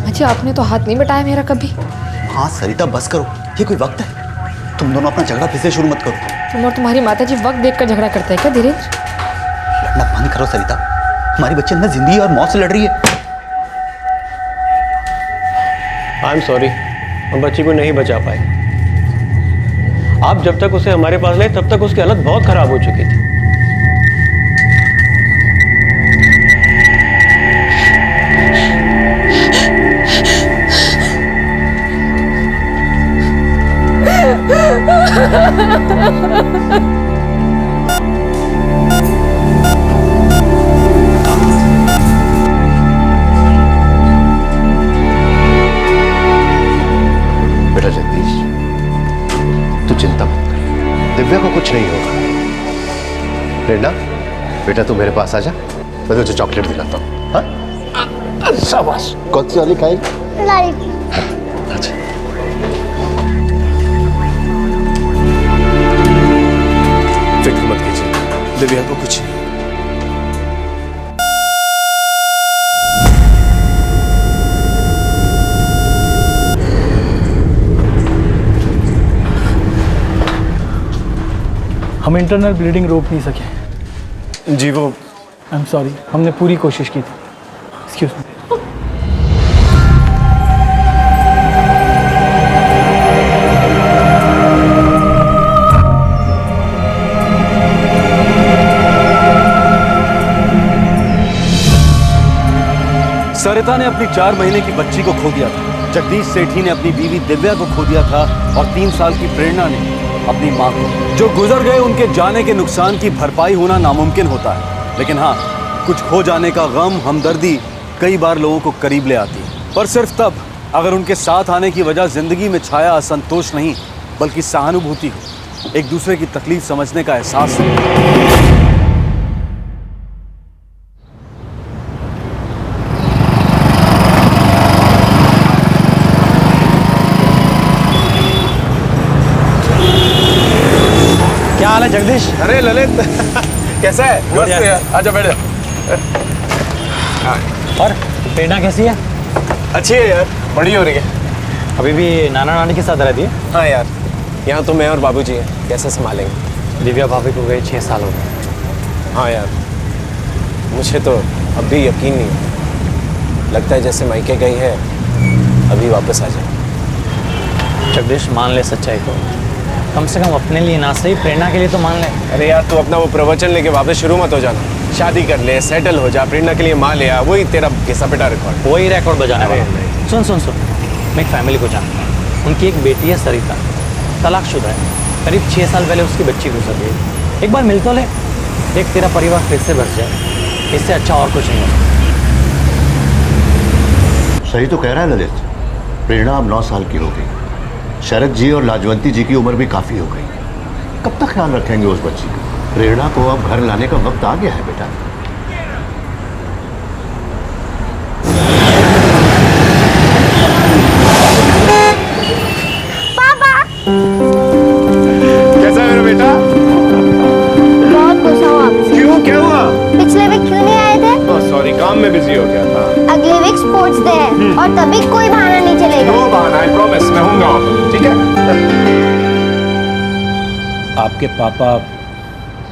अजय, आपने तो हाथ नहीं बटाया मेरा कभी। हाँ सरिता बस करो, ये कोई वक्त है? तुम दोनों अपना झगड़ा फिर से शुरू मत करो। तुम और तुम्हारी माताजी वक्त देखकर झगड़ा करते हैं क्या धीरेन्द्र? लड़ना बंद करो सरिता, हमारी बच्ची अंदर जिंदगी और मौत से लड़ रही है। आई एम सॉरी, हम बच्ची को नहीं बचा पाए। आप जब तक उसे हमारे पास लाए तब तक उसकी हालत बहुत खराब हो चुकी थी। बेटा जगदीश, तू चिंता मत कर, दिव्या को कुछ नहीं होगा। प्रेरणा बेटा तू मेरे पास आ जा, मैं तुझे चॉकलेट दिलाता हूँ। हाँ शाबाश। कौन सी वाली खाएगी? लाइट। अच्छा फिक्र मत कीजिए, दिव्या को कुछ नहीं। हम इंटरनल ब्लीडिंग रोक नहीं सके जी। वो आई एम सॉरी, हमने पूरी कोशिश की थी। Excuse me. सरिता ने अपनी 4 महीने की बच्ची को खो दिया था, जगदीश सेठी ने अपनी बीवी दिव्या को खो दिया था और 3 साल की प्रेरणा ने अपनी मां को। जो गुजर गए उनके जाने के नुकसान की भरपाई होना नामुमकिन होता है, लेकिन हाँ, कुछ खो जाने का गम, हमदर्दी कई बार लोगों को करीब ले आती है, पर सिर्फ तब अगर उनके साथ आने की वजह जिंदगी में छाया असंतोष नहीं बल्कि सहानुभूति हो, एक दूसरे की तकलीफ समझने का एहसास हो। क्या हाल है जगदीश? अरे ललित कैसा है? आजा बैठ। और प्रेरणा कैसी है? अच्छी है यार, बड़ी हो रही है। अभी भी नाना नानी के साथ रहती है? हाँ यार, यहाँ तो मैं और बाबूजी हैं, कैसे संभालेंगे? दिव्या भाभी को गए 6 साल हो गए। हाँ यार, मुझे तो अब भी यकीन नहीं लगता है जैसे मायके गई है अभी वापस आ जाए। जगदीश मान ले सच्चाई को, कम से कम अपने लिए ना सही प्रेरणा के लिए तो मान ले। अरे यार, तू अपना वो प्रवचन लेके वापस शुरू मत हो जाना। शादी कर ले, सेटल हो जा, प्रेरणा के लिए माँ ले आ, वही तेरा घिसा पिटा रिकॉर्ड। वही रिकॉर्ड बजाने वाला। सुन सुन सुन, मैं एक फैमिली को जानता हूँ। उनकी एक बेटी है सरिता, तलाकशुदा है। करीब 6 साल पहले उसकी बच्ची गुजर गई। एक बार मिल तो ले, एक तेरा परिवार फिर से बस जाए। इससे अच्छा और कुछ नहीं हो सकता। सही तो कह रहा है ललित, प्रेरणा अब 9 साल की हो गई। शरद जी और लाजवंती जी की उम्र भी काफी हो गई। कब तक ख्याल रखेंगे उस बच्ची का? प्रेरणा को अब घर लाने का वक्त आ गया है बेटा। पापा कैसा है मेरा बेटा? बहुत गुस्सा हूँ आपसे। क्यों, क्या हुआ? पिछले वीक क्यों नहीं आए थे? सॉरी, काम में बिजी हो गया था। अगले वीक स्पोर्ट्स डे है और तभी कोई बहाना नहीं चलेगा। नो बहाना, आई प्रॉमिस, मैं हूँगा वहाँ पर, ठीक है? आपके पापा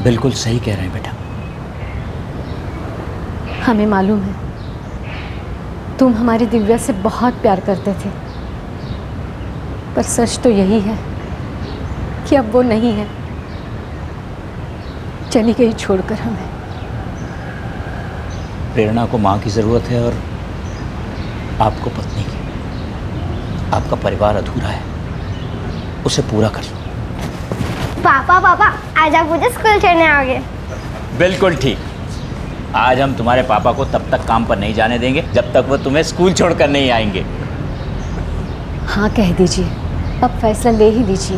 बिल्कुल सही कह रहे हैं बेटा। हमें मालूम है तुम हमारी दिव्या से बहुत प्यार करते थे, पर सच तो यही है कि अब वो नहीं है, चली गई छोड़कर हमें। प्रेरणा को माँ की ज़रूरत है और आपको पत्नी की। आपका परिवार अधूरा है, उसे पूरा कर लो। पापा आज आप मुझे स्कूल छोड़ने आओगे? बिल्कुल ठीक। आज हम तुम्हारे पापा को तब तक काम पर नहीं जाने देंगे जब तक वो तुम्हें स्कूल छोड़कर नहीं आएंगे। हाँ कह दीजिए, अब फैसला ले ही लीजिए।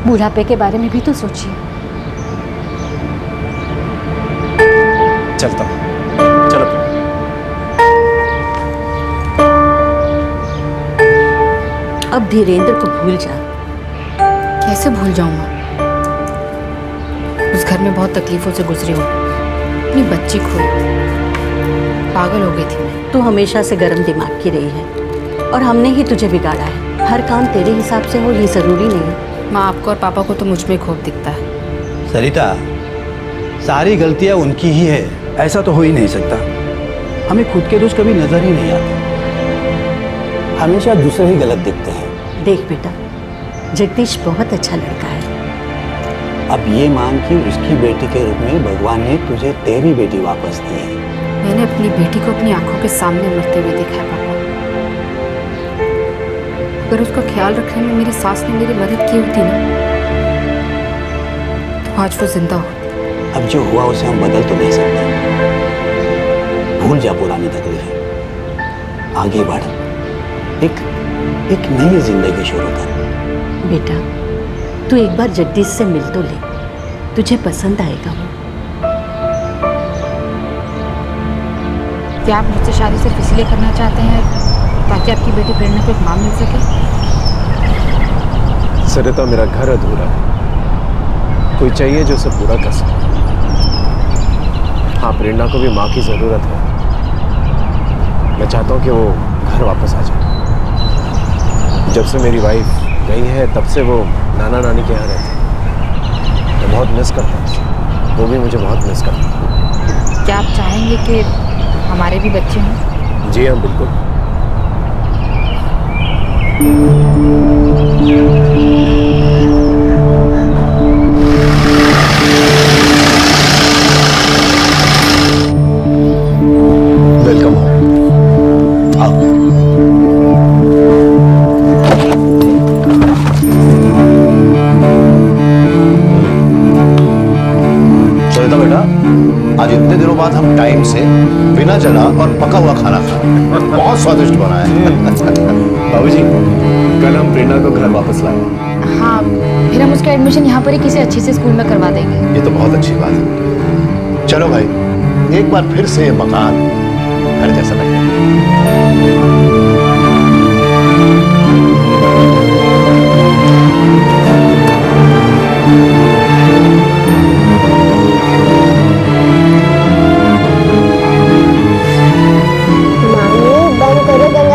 बुढ़ापे के बारे में भी तो सोचिए। चलता हूँ, चलो। अब धीरेन्द्र को भूल जा। कैसे भूल जाऊँ माँ? उस घर में बहुत तकलीफों से गुजरी हूँ, अपनी बच्ची खोई, पागल हो गई थी मैं। तू हमेशा से गर्म दिमाग की रही है और हमने ही तुझे बिगाड़ा है। हर काम तेरे हिसाब से हो ये ज़रूरी नहीं है। माँ, आपको और पापा को तो मुझ में खूब दिखता है। सरिता, सारी गलतियां उनकी ही है, ऐसा तो हो ही नहीं सकता। हमें खुद के दोष कभी नजर ही नहीं आते, हमेशा दूसरे ही गलत दिखते हैं। देख बेटा, जगदीश बहुत अच्छा लड़का है। अब ये मान कि उसकी बेटी के रूप में भगवान ने तुझे तेरी बेटी वापस दी है। मैंने अपनी बेटी को अपनी आंखों के सामने मरते हुए देखा है पापा। अगर उसका ख्याल रखने में मेरी सास ने मेरी मदद की होती ना, तो आज वो जिंदा होती। अब जो हुआ उसे हम बदल तो नहीं सकते। भूल जा पुरानी तकलीफ, आगे बढ़, एक नई जिंदगी शुरू कर। बेटा, तू एक बार जगदीश से मिल तो ले, तुझे पसंद आएगा वो। क्या आप मुझसे शादी सिर्फ इसलिए करना चाहते हैं ताकि आपकी बेटी प्रेरणा को एक मां मिल सके? सरिता, मेरा घर अधूरा है, कोई चाहिए जो उसे पूरा कर सके। हाँ, प्रेरणा को भी माँ की ज़रूरत है। मैं चाहता हूँ कि वो घर वापस आ जाए। जब से मेरी वाइफ गई है तब से वो नाना नानी के यहाँ रहते हैं। मैं बहुत मिस करता हूँ, वो भी मुझे बहुत मिस करता है। क्या आप चाहेंगे कि हमारे भी बच्चे हों? जी हाँ, बिल्कुल। वेलकम हो, आओ। सरिता बेटा, आज इतने दिनों बाद हम टाइम से बिना जला और पका हुआ खाना खा रहे हैं। बहुत स्वादिष्ट बना है। बाबूजी, कल हम प्रेरणा को घर वापस लाए। हाँ, फिर हम उसका एडमिशन यहाँ पर ही किसी अच्छे से स्कूल में करवा देंगे। ये तो बहुत अच्छी बात है। चलो भाई, एक बार फिर से मकान घर जैसा लगे।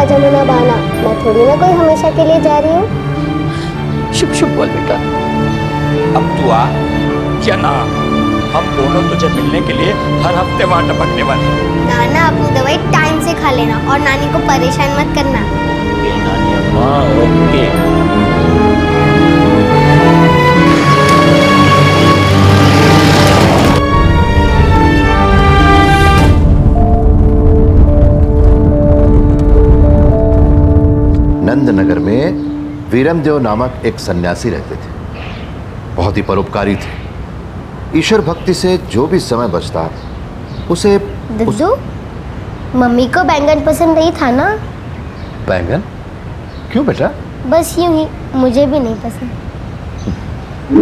जमुना बहाना, मैं थोड़ी ना कोई हमेशा के लिए जा रही हूँ। शुभ शुभ बोल बेटा। अब तू आ, क्या ना हम दोनों तुझे मिलने के लिए हर हफ्ते वहाँ टपकने वाले हैं। नाना, अपनी दवाई टाइम से खा लेना और नानी को परेशान मत करना। नानी अम्मा, ओके। नंदनगर में वीरमदेव नामक एक सन्यासी रहते थे। बहुत ही परोपकारी थे। ईश्वर भक्ति से जो भी समय बचता उसे दुद्दू, मम्मी को बैंगन पसंद नहीं था ना? बैंगन? क्यों बेटा? बस यूं ही, मुझे भी नहीं पसंद। छी,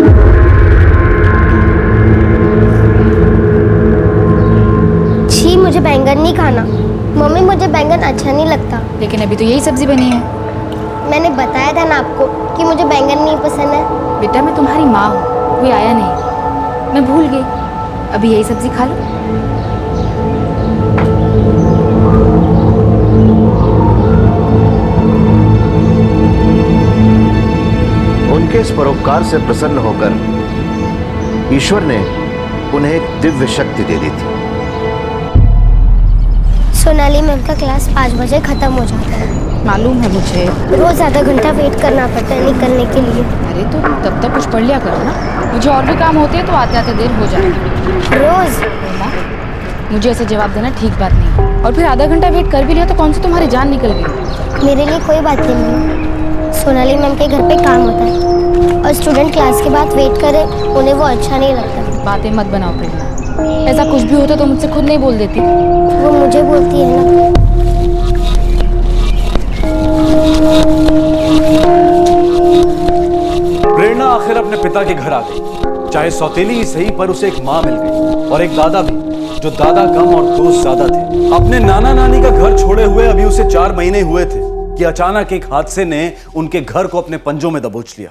मुझे बैंगन नहीं खाना। मम्मी, मुझे बैंगन अच्छा नहीं लगता। लेकिन अभी तो यही सब्जी बनी है। मैंने बताया था ना आपको कि मुझे बैंगन नहीं पसंद है। बेटा मैं तुम्हारी माँ हूँ, कोई आया नहीं, मैं भूल गई। अभी यही सब्जी खा लो। उनके इस परोपकार से प्रसन्न होकर ईश्वर ने उन्हें एक दिव्य शक्ति दे दी थी। सोनाली मैम का क्लास 5 बजे खत्म हो जाता है। मालूम है मुझे। रोज आधा घंटा वेट करना पड़ता है निकलने के लिए। अरे तो तब तक कुछ पढ़ लिया करो ना, मुझे और भी काम होते हैं तो आते आते देर हो जाएगी रोज। मुझे ऐसे जवाब देना ठीक बात नहीं। और फिर आधा घंटा वेट कर भी लिया तो कौन सी तुम्हारी जान निकल गई। मेरे लिए कोई बात नहीं। सोनाली मैम के घर पे काम होता है और स्टूडेंट क्लास के बाद वेट करे, उन्हें वो अच्छा नहीं लगता। बातें मत बनाओ प्रेरणा, ऐसा कुछ भी होता तो मुझसे खुद नहीं बोल देती। वो मुझे बोलती है ना। प्रेरणा आखिर अपने पिता के घर आ गई। चाहे सौतेली ही सही, पर उसे एक माँ मिल गई और एक दादा भी, जो दादा कम और दोस्त ज्यादा थे। अपने नाना नानी का घर छोड़े हुए अभी उसे 4 महीने हुए थे कि अचानक एक हादसे ने उनके घर को अपने पंजों में दबोच लिया।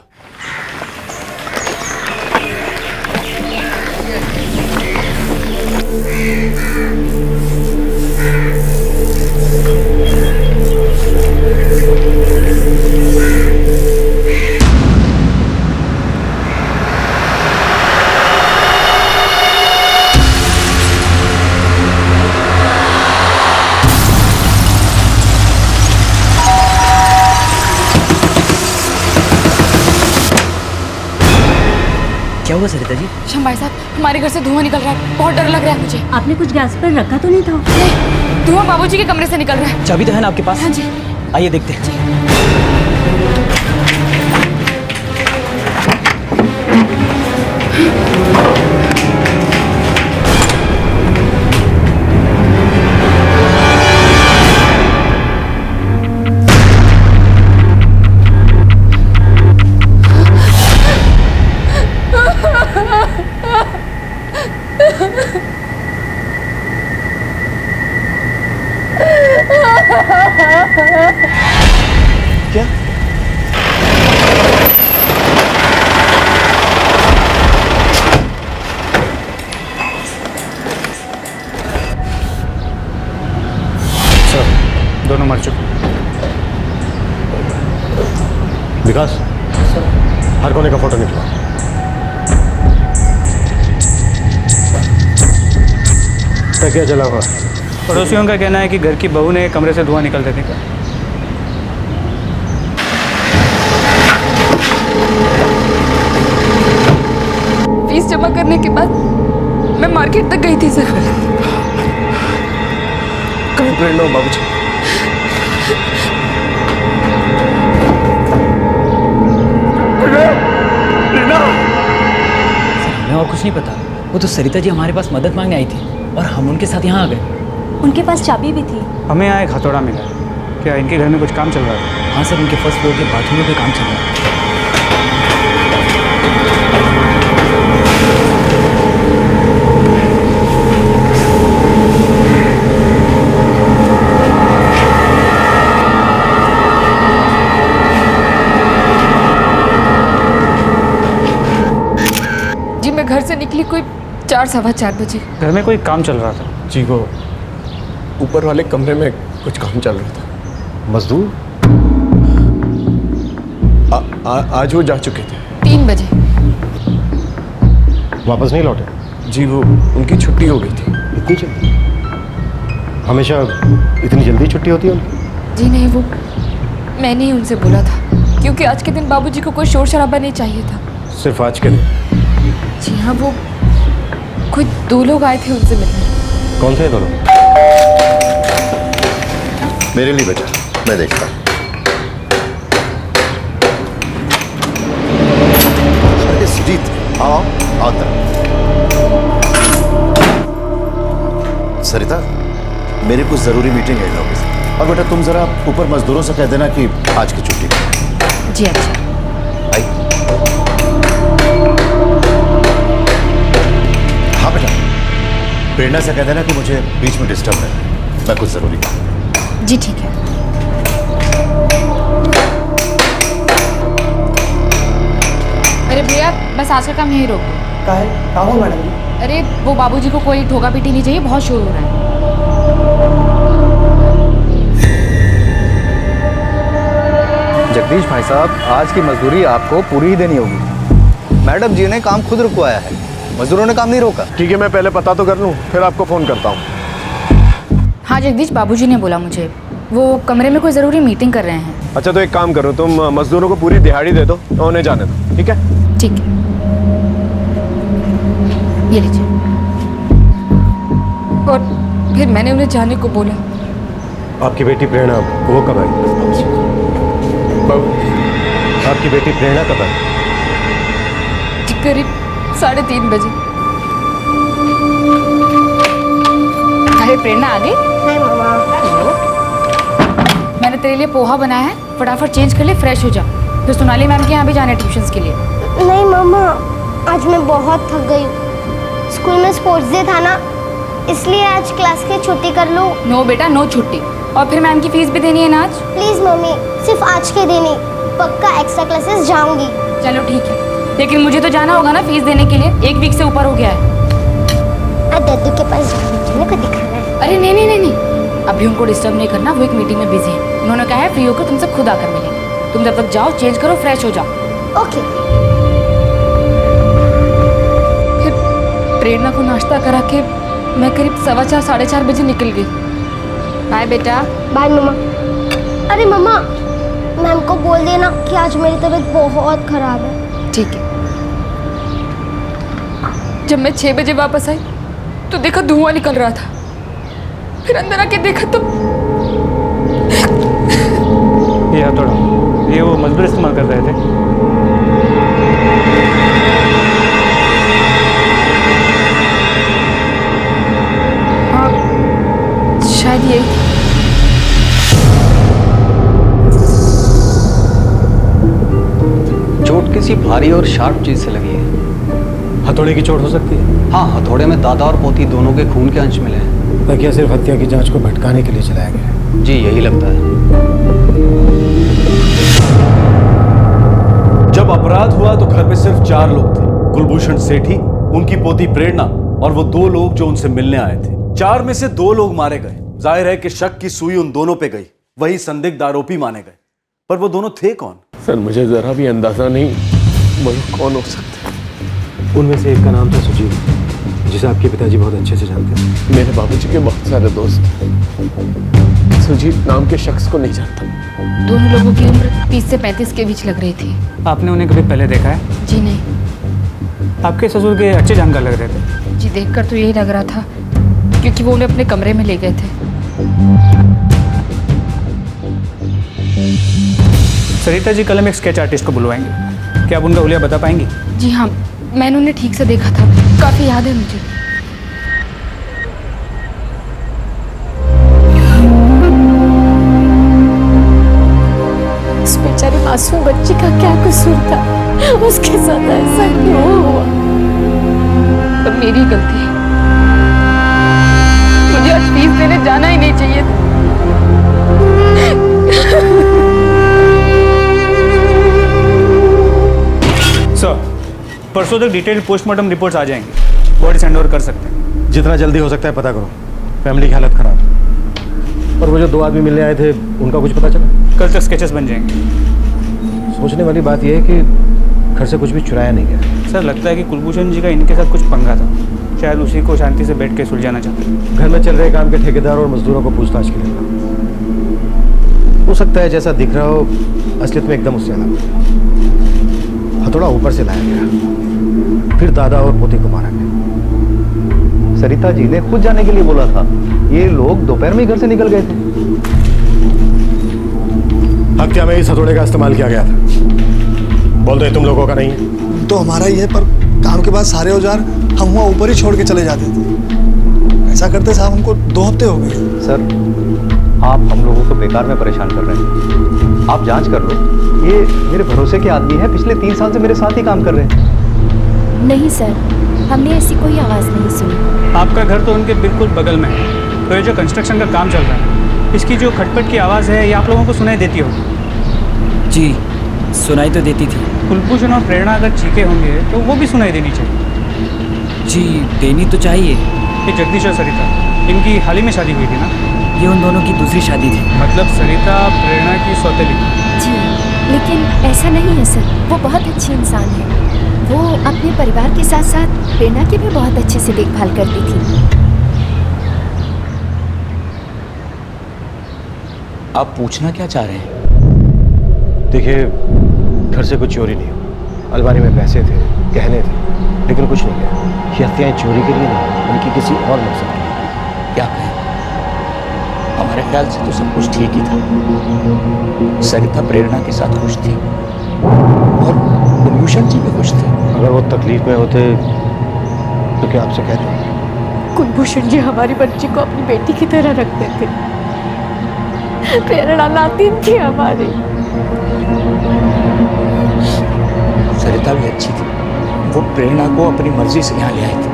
क्या हुआ सरिता जी? श्याम भाई साहब, हमारे घर से धुआं निकल रहा है, बहुत डर लग रहा है मुझे। आपने कुछ गैस पर रखा तो नहीं था? नहीं, धुआं बाबूजी के कमरे से निकल रहा है। चाबी तो है ना आपके पास? हाँ जी। आइए देखते हैं। क्या? सर, दोनों मर चुके। विकास, हर कोने का फोटो निकला। क्या चला हुआ? पड़ोसियों का कहना है कि घर की बहू ने कमरे से धुआं निकलते देखा। फीस जमा करने के बाद मैं मार्केट तक गई थी सर। कहीं प्रेरणा हो बाबूजी? हमें और कुछ नहीं पता। वो तो सरिता जी हमारे पास मदद मांगने आई थी और हम उनके साथ यहाँ आ गए। उनके पास चाबी भी थी। हमें यहाँ एक हथौड़ा मिला। क्या इनके घर में कुछ काम चल रहा है? हाँ सर, उनके फर्स्ट फ्लोर के बाथरूम में भी काम चल रहा है। जी मैं घर से निकली कोई 4-4:15 बजे। घर में कोई काम चल रहा था? जी, वो ऊपर वाले कमरे में कुछ काम चल रहा था। मजदूर? आज वो जा चुके थे। 3 बजे। वापस नहीं लौटे? जी, वो उनकी छुट्टी हो गई थी। इतनी जल्दी? हमेशा इतनी जल्दी छुट्टी होती है उनकी? जी नहीं, वो मैंने ही उनसे बोला था क्योंकि आज के दिन बाबूजी को कोई शोर शराबा नहीं चाहिए था। सिर्फ आज के दिन? जी हाँ, वो कोई 2 लोग आए थे उनसे मिलने। कौन थे दोनों? मेरे लिए बेटा, मैं देखता हूँ। अरे सुजीत, आओ आओ अंदर। सरिता, मेरी कुछ जरूरी मीटिंग है ऑफिस में। और बेटा तुम जरा ऊपर मजदूरों से कह देना कि आज की छुट्टी। जी अच्छा। आई। प्रेरणा से कह देना कि मुझे बीच में डिस्टर्ब है, मैं कुछ जरूरी काम। जी ठीक है। अरे भैया बस आज का काम यहीं रोक। कहाँ हो मैडम जी? अरे वो बाबूजी को कोई ठोका पीटी नहीं चाहिए, बहुत शोर हो रहा है। जगदीश भाई साहब, आज की मजदूरी आपको पूरी ही देनी होगी। मैडम जी ने काम खुद रुकवाया है, मजदूरों ने काम नहीं रोका। ठीक है, मैं पहले पता तो कर लूँ, फिर आपको फोन करता हूँ। हाँ जगदीश, बाबूजी ने बोला मुझे, वो कमरे में कोई ज़रूरी मीटिंग कर रहे हैं। अच्छा तो एक काम करो, तुम मजदूरों को पूरी दिहाड़ी दे दो और उन्हें जाने दो, ठीक है? ठीक है, ये लीजिए। और फिर मैंने उन्हें जाने को बोला। आपकी बेटी प्रेरणा वो कब आई? आपकी बेटी प्रेरणा कब आई? करीब 3:30 बजे। अरे प्रेरणा आ गई? हाय मामा। मैंने तेरे लिए पोहा बनाया है, फटाफट चेंज कर ले, फ्रेश हो जा। फिर सोनाली मैम के यहाँ भी जाना है ट्यूशंस के लिए। नहीं मामा, आज मैं बहुत थक गई हूँ। स्कूल में स्पोर्ट्स डे था ना, इसलिए आज क्लास की छुट्टी कर लूँ। नो बेटा, नो छुट्टी। और फिर मैम की फीस भी देनी है ना आज। प्लीज मम्मी, सिर्फ आज के दिन ही, पक्का एक्स्ट्रा क्लासेस जाऊंगी। चलो ठीक है, लेकिन मुझे तो जाना होगा ना फीस देने के लिए, 1 वीक से ऊपर हो गया है। दद्दू के पास जाने को दिखाना है। अरे नहीं नहीं नहीं नहीं, अभी उनको डिस्टर्ब नहीं करना, वो एक मीटिंग में बिजी है। उन्होंने कहा है फ्री होकर तुमसे खुद आकर मिलेंगे। तुम जब तक जाओ, चेंज करो, फ्रेश हो जाओ। ओके। फिर प्रेरणा को नाश्ता करा के मैं करीब 4:15 साढ़े 4 बजे निकल गई। बाय बेटा। बाय मम्मा। अरे मम्मा, मैम को बोल देना कि आज मेरी तबीयत बहुत खराब है। ठीक है। जब मैं 6 बजे वापस आई तो देखा धुआं निकल रहा था। फिर अंदर आके देखा तो ये हथौड़ा, ये वो मजदूर इस्तेमाल कर रहे थे। हाँ शायद यही। चोट किसी भारी और शार्प चीज से लगी है। हथौड़े की चोट हो सकती है? हाँ, हथौड़े में दादा और पोती दोनों के खून के अंश मिले हैं। तो क्या सिर्फ हत्या की जांच को भटकाने के लिए चलाया गया है? जी यही लगता है। जब अपराध हुआ तो घर में सिर्फ 4 लोग थे, कुलभूषण सेठी, उनकी पोती प्रेरणा और वो 2 लोग जो उनसे मिलने आए थे। 4 में से 2 लोग मारे गए। जाहिर है कि शक की सुई उन दोनों पे गई, वही संदिग्ध आरोपी माने गए। पर वो दोनों थे कौन? सर मुझे जरा भी अंदाजा नहीं वो कौन हो सकते हैं। उनमें से एक का नाम था सुजीत, जिसे आपके पिताजी बहुत अच्छे से जानते हैं। मेरे बाबूजी के बहुत सारे दोस्त हैं। सुजीत नाम के शख्स को नहीं जानता। दोनों लोगों की उम्र 30 से 35 के बीच लग रही थी। आपने उन्हें कभी पहले देखा है? जी नहीं। आपके ससुर के अच्छे जानकार लग रहे थे। जी देखकर तो यही लग रहा था, क्योंकि वो उन्हें अपने कमरे में ले गए थे। सरिता जी कल हम एक स्केच आर्टिस्ट को बुलवाएंगे, क्या आप उनका हुलिया बता पाएंगी? जी हाँ, मैंने उन्हें ठीक से देखा था, काफी याद है मुझे। उस बेचारे मासूम बच्ची का क्या कसूर था? उसके साथ ऐसा क्यों हुआ? पर मेरी गलती है, मुझे आज फीस देने जाना ही नहीं चाहिए था। सर, परसों तक डिटेल्ड पोस्टमार्टम रिपोर्ट्स आ जाएंगी, बॉडी हैंड ओवर कर सकते हैं। जितना जल्दी हो सकता है पता करो, फैमिली की हालत खराब। और वो जो 2 आदमी मिलने आए थे, उनका कुछ पता चला? कल तक स्केचेस बन जाएंगे। सोचने वाली बात यह है कि घर से कुछ भी चुराया नहीं गया। सर लगता है कि कुलभूषण जी का इनके साथ कुछ पंगा था, शायद उसी को शांति से बैठ के सुलझाना चाहते। घर में चल रहे काम के ठेकेदार और मजदूरों को पूछताछ के लिए हो सकता है जैसा दिख रहा हो असलियत में एकदम उससे अलग। हथौड़ा ऊपर से लाया गया, फिर दादा और पोती को मारा गया। सरिता जी ने खुद जाने के लिए बोला था, ये लोग दोपहर में ही घर से निकल गए थे। हत्या में इस हथौड़े का इस्तेमाल किया गया था। बोल दो तुम लोगों का नहीं? तो हमारा ही है, पर काम के बाद सारे औजार हम वहाँ ऊपर ही छोड़ के चले जाते थे। ऐसा करते साहब हमको 2 हफ्ते हो गए। सर आप हम लोगों को बेकार में परेशान कर रहे हैं। आप जांच कर लो, ये मेरे भरोसे के आदमी है, पिछले 3 साल से मेरे साथ ही काम कर रहे हैं। नहीं सर, हमने ऐसी कोई आवाज़ नहीं सुनी। आपका घर तो उनके बिल्कुल बगल में है, तो ये जो कंस्ट्रक्शन का काम चल रहा है, इसकी जो खटपट की आवाज़ है ये आप लोगों को सुनाई देती होगी। जी सुनाई तो देती थी। कुलभूषण और प्रेरणा अगर चीखे होंगे तो वो भी सुनाई देनी चाहिए। जी देनी तो चाहिए। ये जगदीश और सरिता, इनकी हाल ही में शादी हुई थी ना? ये उन दोनों की दूसरी शादी थी। मतलब सरिता प्रेरणा की सौतेली? जी लेकिन ऐसा नहीं है सर, वो बहुत अच्छी इंसान है। वो अपने परिवार के साथ साथ प्रेरणा की भी बहुत अच्छे से देखभाल करती थी। आप पूछना क्या चाह रहे हैं? देखिए, घर से कुछ चोरी नहीं हुआ। अलमारी में पैसे थे, गहने थे, लेकिन कुछ नहीं गया। ये हत्याएं चोरी के लिए नहीं, बल्कि किसी और मकसद के लिए। क्या कहें, हमारे ख्याल से तो सब कुछ ठीक ही था। सरिता प्रेरणा के साथ खुश थी और कुलभूषण जी भी खुश थे। अगर वो तकलीफ में होते तो क्या आपसे कहते? कुलभूषण जी हमारी बच्ची को अपनी बेटी की तरह रखते थे। प्रेरणा नातिन थी हमारी। सरिता भी अच्छी थी, वो प्रेरणा को अपनी मर्जी से यहाँ ले आई थी।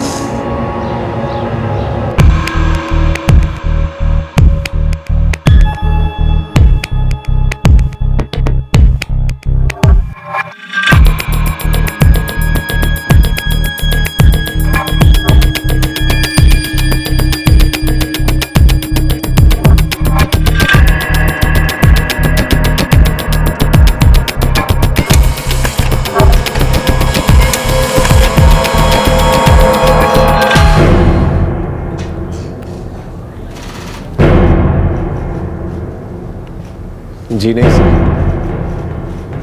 जी नहीं सर,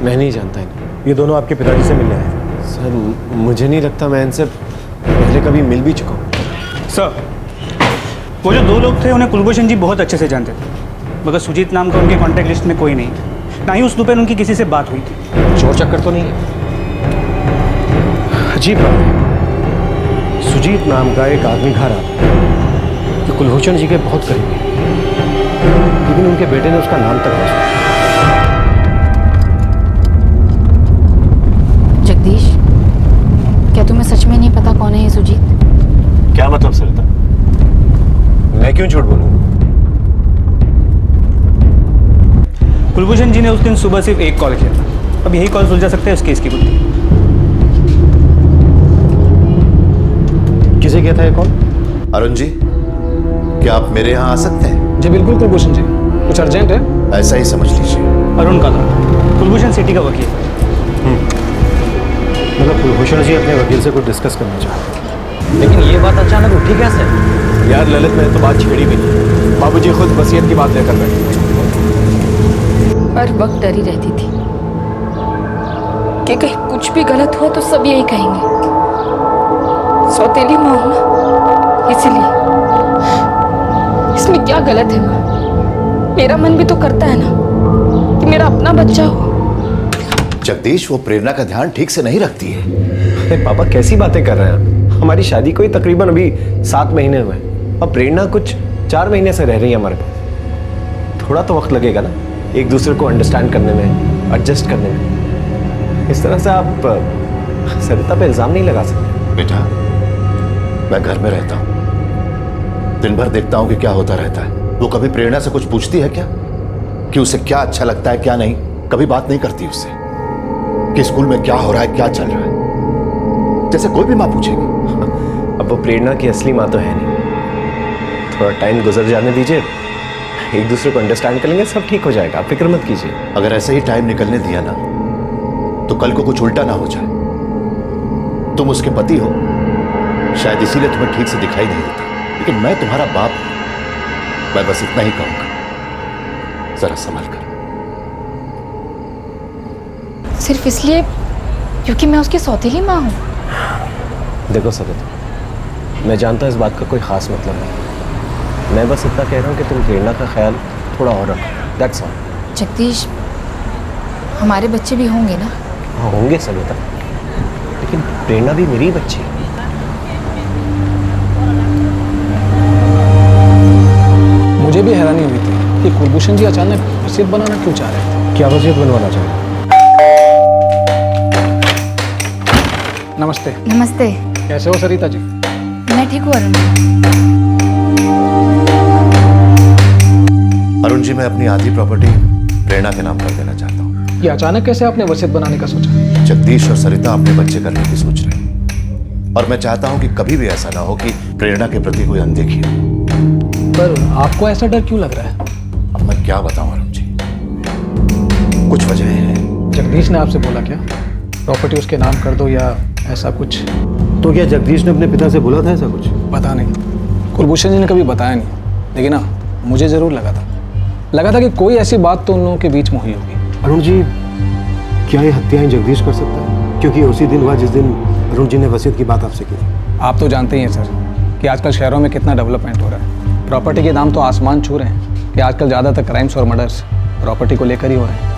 मैं नहीं जानता इन्हें। ये दोनों आपके पिताजी से मिलने आए थे। सर मुझे नहीं लगता मैं इनसे पहले कभी मिल भी चुका हूँ। सर वो जो दो लोग थे उन्हें कुलभूषण जी बहुत अच्छे से जानते थे, मगर सुजीत नाम का उनके कॉन्टैक्ट लिस्ट में कोई नहीं था। ना ही उस दोपहर उनकी किसी से बात हुई थी। चोर चक्कर तो नहीं है? अजीब बात है, सुजीत नाम का एक आदमी घर आता है जो कुलभूषण जी के बहुत करीबी है, लेकिन उनके बेटे ने उसका नाम तक नहीं सुना। जगदीश, क्या तुम्हें सच में नहीं पता कौन है ये सुजीत? क्या मतलब सरिता? मैं क्यों झूठ बोलूं? कुलभूषण जी ने उस दिन सुबह सिर्फ एक कॉल किया था। अब यही कॉल सुलझा सकते हैं उस केस की बुद्धि। किसे किया था ये कॉल? अरुण जी, क्या आप मेरे यहाँ आ सकते हैं? जी बिल्कुल कुलभूषण जी, कुछ अर्जेंट है? ऐसा ही समझ लीजिए। अरुण का था, कुलभूषण सिटी का वकील। मतलब कुलभूषण जी अपने वकील से कुछ डिस्कस करना चाहते। लेकिन ये बात अचानक उठी कैसे? यार ललित, मैंने तो बात छेड़ी भी नहीं। बाबूजी खुद वसीयत की बात लेकर बैठे। हर वक्त डरी रहती थी कि कहीं कुछ भी गलत हो तो सब यही कहेंगे, सौतेली माँ हूं ना, इसलिए। इसमें क्या गलत है माँ? मेरा मन भी तो करता है ना कि मेरा अपना बच्चा हो। जगदीश, वो प्रेरणा का ध्यान ठीक से नहीं रखती है। अरे पापा कैसी बातें कर रहे हैं? हमारी शादी को ही तकरीबन अभी 7 महीने हुए हैं और प्रेरणा कुछ 4 महीने से रह रही है हमारे पास। थोड़ा तो वक्त लगेगा ना एक दूसरे को अंडरस्टैंड करने में, एडजस्ट करने में। इस तरह से आप सरिता पे इल्जाम नहीं लगा सकते। बेटा, मैं घर में रहता हूँ, दिन भर देखता हूँ कि क्या होता रहता है। वो कभी प्रेरणा से कुछ पूछती है क्या कि उसे क्या अच्छा लगता है क्या नहीं? कभी बात नहीं करती उससे कि स्कूल में क्या हो रहा है, क्या चल रहा है, जैसे कोई भी माँ पूछेगी। अब वो प्रेरणा की असली माँ तो है नहीं। थोड़ा टाइम गुजर जाने दीजिए, एक दूसरे को अंडरस्टैंड कर लेंगे, सब ठीक हो जाएगा, आप फिक्र मत कीजिए। अगर ऐसे ही टाइम निकलने दिया ना तो कल को कुछ उल्टा ना हो जाए। तुम उसके पति हो, शायद इसीलिए तुम्हें ठीक से दिखाई नहीं देता, लेकिन मैं तुम्हारा बाप हूं। मैं बस इतना ही कहूंगा, जरा संभल कर। सिर्फ इसलिए क्योंकि मैं उसकी सौतेली माँ हूँ? देखो सरिता, मैं जानता हूँ इस बात का कोई खास मतलब नहीं। मैं बस इतना कह रहा हूँ कि तुम प्रेरणा का ख्याल थोड़ा और रखो, दैट्स ऑल। जगदीश, हमारे बच्चे भी होंगे ना? हाँ होंगे सरिता, लेकिन प्रेरणा भी मेरी बच्ची है। मुझे भी हैरानी हुई थी कि कुलभूषण जी अचानक वसीयत बनाना क्यों चाह रहे थे। क्या वसीयत बनवाना चाह रहे? नमस्ते। नमस्ते। कैसे हो सरिता जी? मैं ठीक हूँ अरुण। अरुण जी, मैं अपनी आधी प्रॉपर्टी प्रेरणा के नाम कर देना चाहता हूँ। ये अचानक कैसे आपने वसीयत बनाने का सोचा? जगदीश और सरिता अपने बच्चे करने की सोच रहे हैं और मैं चाहता हूँ कि कभी भी ऐसा ना हो कि प्रेरणा के प्रति कोई अनदेखी हो। पर आपको ऐसा डर क्यों लग रहा है? अब मैं क्या बताऊं अरुण जी, कुछ वजह है। जगदीश ने आपसे बोला क्या प्रॉपर्टी उसके नाम कर दो या ऐसा कुछ? तो क्या जगदीश ने अपने पिता से बोला था ऐसा कुछ? पता नहीं, कुलभूषण जी ने कभी बताया नहीं, लेकिन ना मुझे जरूर लगा था कि कोई ऐसी बात तो उन लोगों के बीच में हुई होगी। अरुण जी, क्या ये हत्याएं जगदीश कर सकता है? क्योंकि उसी दिन हुआ जिस दिन अरुण जी ने वसीयत की बात आपसे की थी। आप तो जानते ही हैं सर कि आजकल शहरों में कितना डेवलपमेंट हो रहा है। प्रॉपर्टी के दाम तो आसमान छू रहे हैं कि आजकल ज़्यादातर क्राइम्स और मर्डर्स प्रॉपर्टी को लेकर ही हो रहे हैं।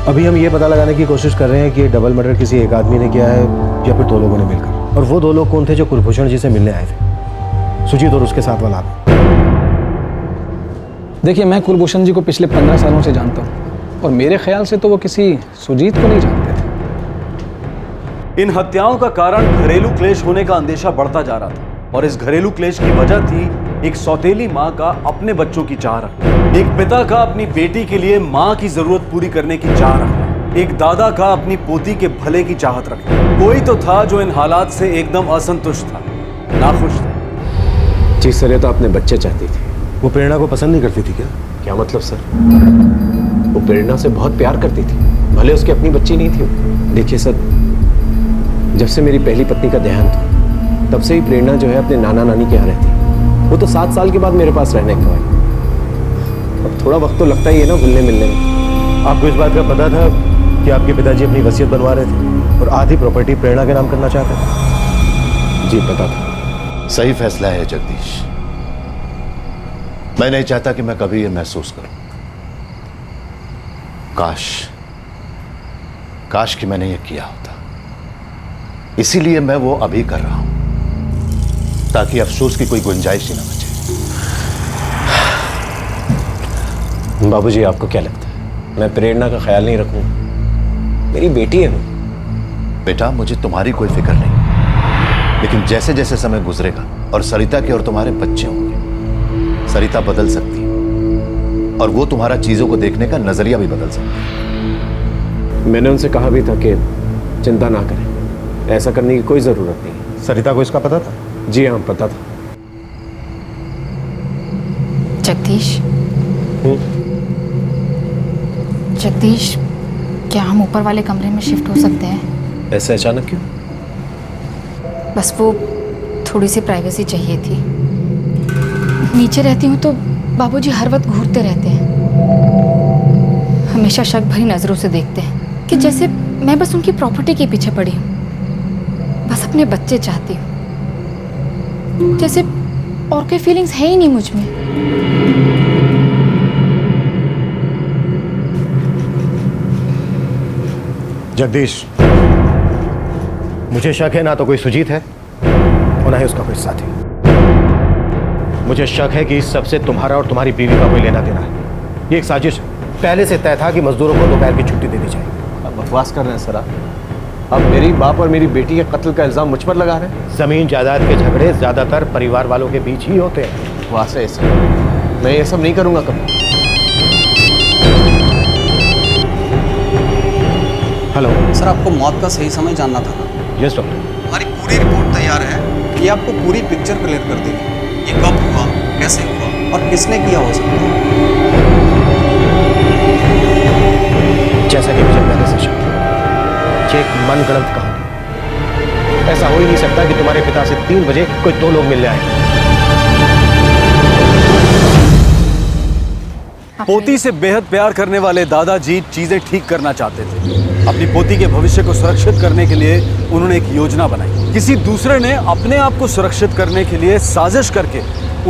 अभी हम ये पता लगाने की कोशिश कर रहे हैं कि ये डबल मर्डर किसी एक आदमी ने किया है या फिर दो लोगों ने मिलकर। और वो दो लोग कौन थे जो कुलभूषण जी से मिलने आए थे? सुजीत और उसके साथ वाला आदमी। देखिए, मैं कुलभूषण जी को पिछले 15 सालों से जानता हूँ और मेरे ख्याल से तो वो किसी सुजीत को नहीं जानते थे। इन हत्याओं का कारण घरेलू क्लेश होने का अंदेशा बढ़ता जा रहा था और इस घरेलू क्लेश की वजह थी एक सौतेली माँ का अपने बच्चों की चाह रखना, एक पिता का अपनी बेटी के लिए माँ की जरूरत पूरी करने की चाह रखना, एक दादा का अपनी पोती के भले की चाहत रखना। कोई तो था जो इन हालात से एकदम असंतुष्ट था, नाखुश था। जी, सरिता अपने बच्चे चाहती थी। वो प्रेरणा को पसंद नहीं करती थी क्या? क्या मतलब सर? वो प्रेरणा से बहुत प्यार करती थी, भले उसकी अपनी बच्ची नहीं थी। देखिए सर, जब से मेरी पहली पत्नी का देहांत हुआ तब से ही प्रेरणा जो है अपने नाना नानी के यहाँ रहती। वो तो 7 साल के बाद मेरे पास रहने को आई। अब थोड़ा वक्त तो लगता ही है ना घुलने मिलने में। आपको इस बात का पता था कि आपके पिताजी अपनी वसीयत बनवा रहे थे और आधी प्रॉपर्टी प्रेरणा के नाम करना चाहते थे? जी पता था। सही फैसला है जगदीश। मैं नहीं चाहता कि मैं कभी ये महसूस करूं। काश कि मैंने ये किया होता। इसीलिए मैं वो अभी कर रहा हूं ताकि अफसोस की कोई गुंजाइश ही ना बचे। बाबूजी, आपको क्या लगता है मैं प्रेरणा का ख्याल नहीं रखूं? मेरी बेटी है वो। बेटा, मुझे तुम्हारी कोई फिक्र नहीं, लेकिन जैसे जैसे समय गुजरेगा और सरिता के और तुम्हारे बच्चे होंगे, सरिता बदल सकती है और वो तुम्हारा चीजों को देखने का नजरिया भी बदल सकती है। मैंने उनसे कहा भी था कि चिंता ना करें, ऐसा करने की कोई जरूरत नहीं। सरिता को इसका पता था? जी हाँ, पता था। जगदीश, जगदीश, क्या हम ऊपर वाले कमरे में शिफ्ट हो सकते हैं? ऐसे अचानक क्यों? बस वो थोड़ी सी प्राइवेसी चाहिए थी। नीचे रहती हूँ तो बाबूजी हर वक्त घूरते रहते हैं, हमेशा शक भरी नजरों से देखते हैं कि जैसे मैं बस उनकी प्रॉपर्टी के पीछे पड़ी हूँ, बस अपने बच्चे चाहती हूँ, जैसे और कोई फीलिंग्स है ही नहीं मुझ में। जगदीश, मुझे शक है ना तो कोई सुजीत है और ना ही उसका कोई साथी। मुझे शक है कि इस सबसे तुम्हारा और तुम्हारी बीवी का कोई लेना देना है। ये एक साजिश है। पहले से तय था कि मजदूरों को दोपहर की छुट्टी दे दी जाए। अब बकवास कर रहे हैं सर। अब मेरी बाप और मेरी बेटी के कत्ल का इल्जाम मुझ पर लगा रहे हैं। जमीन जायदाद के झगड़े ज्यादातर परिवार वालों के बीच ही होते हैं। बकवास है सर, मैं ये सब नहीं करूंगा कभी। हेलो सर, आपको मौत का सही समय जानना था ना? Yes doctor. हमारी पूरी रिपोर्ट तैयार है, ये आपको पूरी पिक्चर क्लियर कर देगी। ये कब हुआ, कैसे हुआ और किसने किया हो सकता है। जैसा कि मुझे पहले से शक था, ये एक मनगढ़ंत कहानी। ऐसा हो ही नहीं सकता कि तुम्हारे पिता से 3 बजे कोई 2 लोग मिलने आए। पोती से बेहद प्यार करने वाले दादाजी चीजें ठीक करना चाहते थे। अपनी पोती के भविष्य को सुरक्षित करने के लिए उन्होंने एक योजना बनाई। किसी दूसरे ने अपने आप को सुरक्षित करने के लिए साजिश करके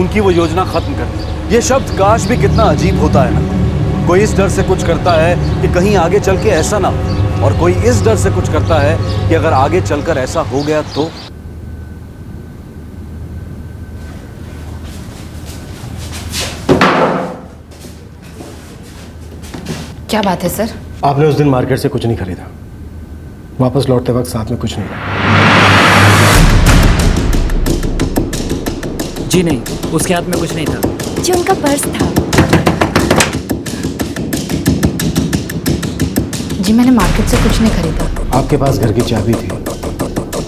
उनकी वो योजना खत्म कर दी। ये शब्द काश भी कितना अजीब होता है ना। कोई इस डर से कुछ करता है कि कहीं आगे चल के ऐसा ना हो, और कोई इस डर से कुछ करता है कि अगर आगे चलकर ऐसा हो गया तो। क्या बात है सर? आपने उस दिन मार्केट से कुछ नहीं खरीदा, वापस लौटते वक्त साथ में कुछ नहीं। जी नहीं, उसके हाथ में कुछ नहीं था। जो उनका पर्स था। जी मैंने मार्केट से कुछ नहीं खरीदा। आपके पास घर की चाबी थी,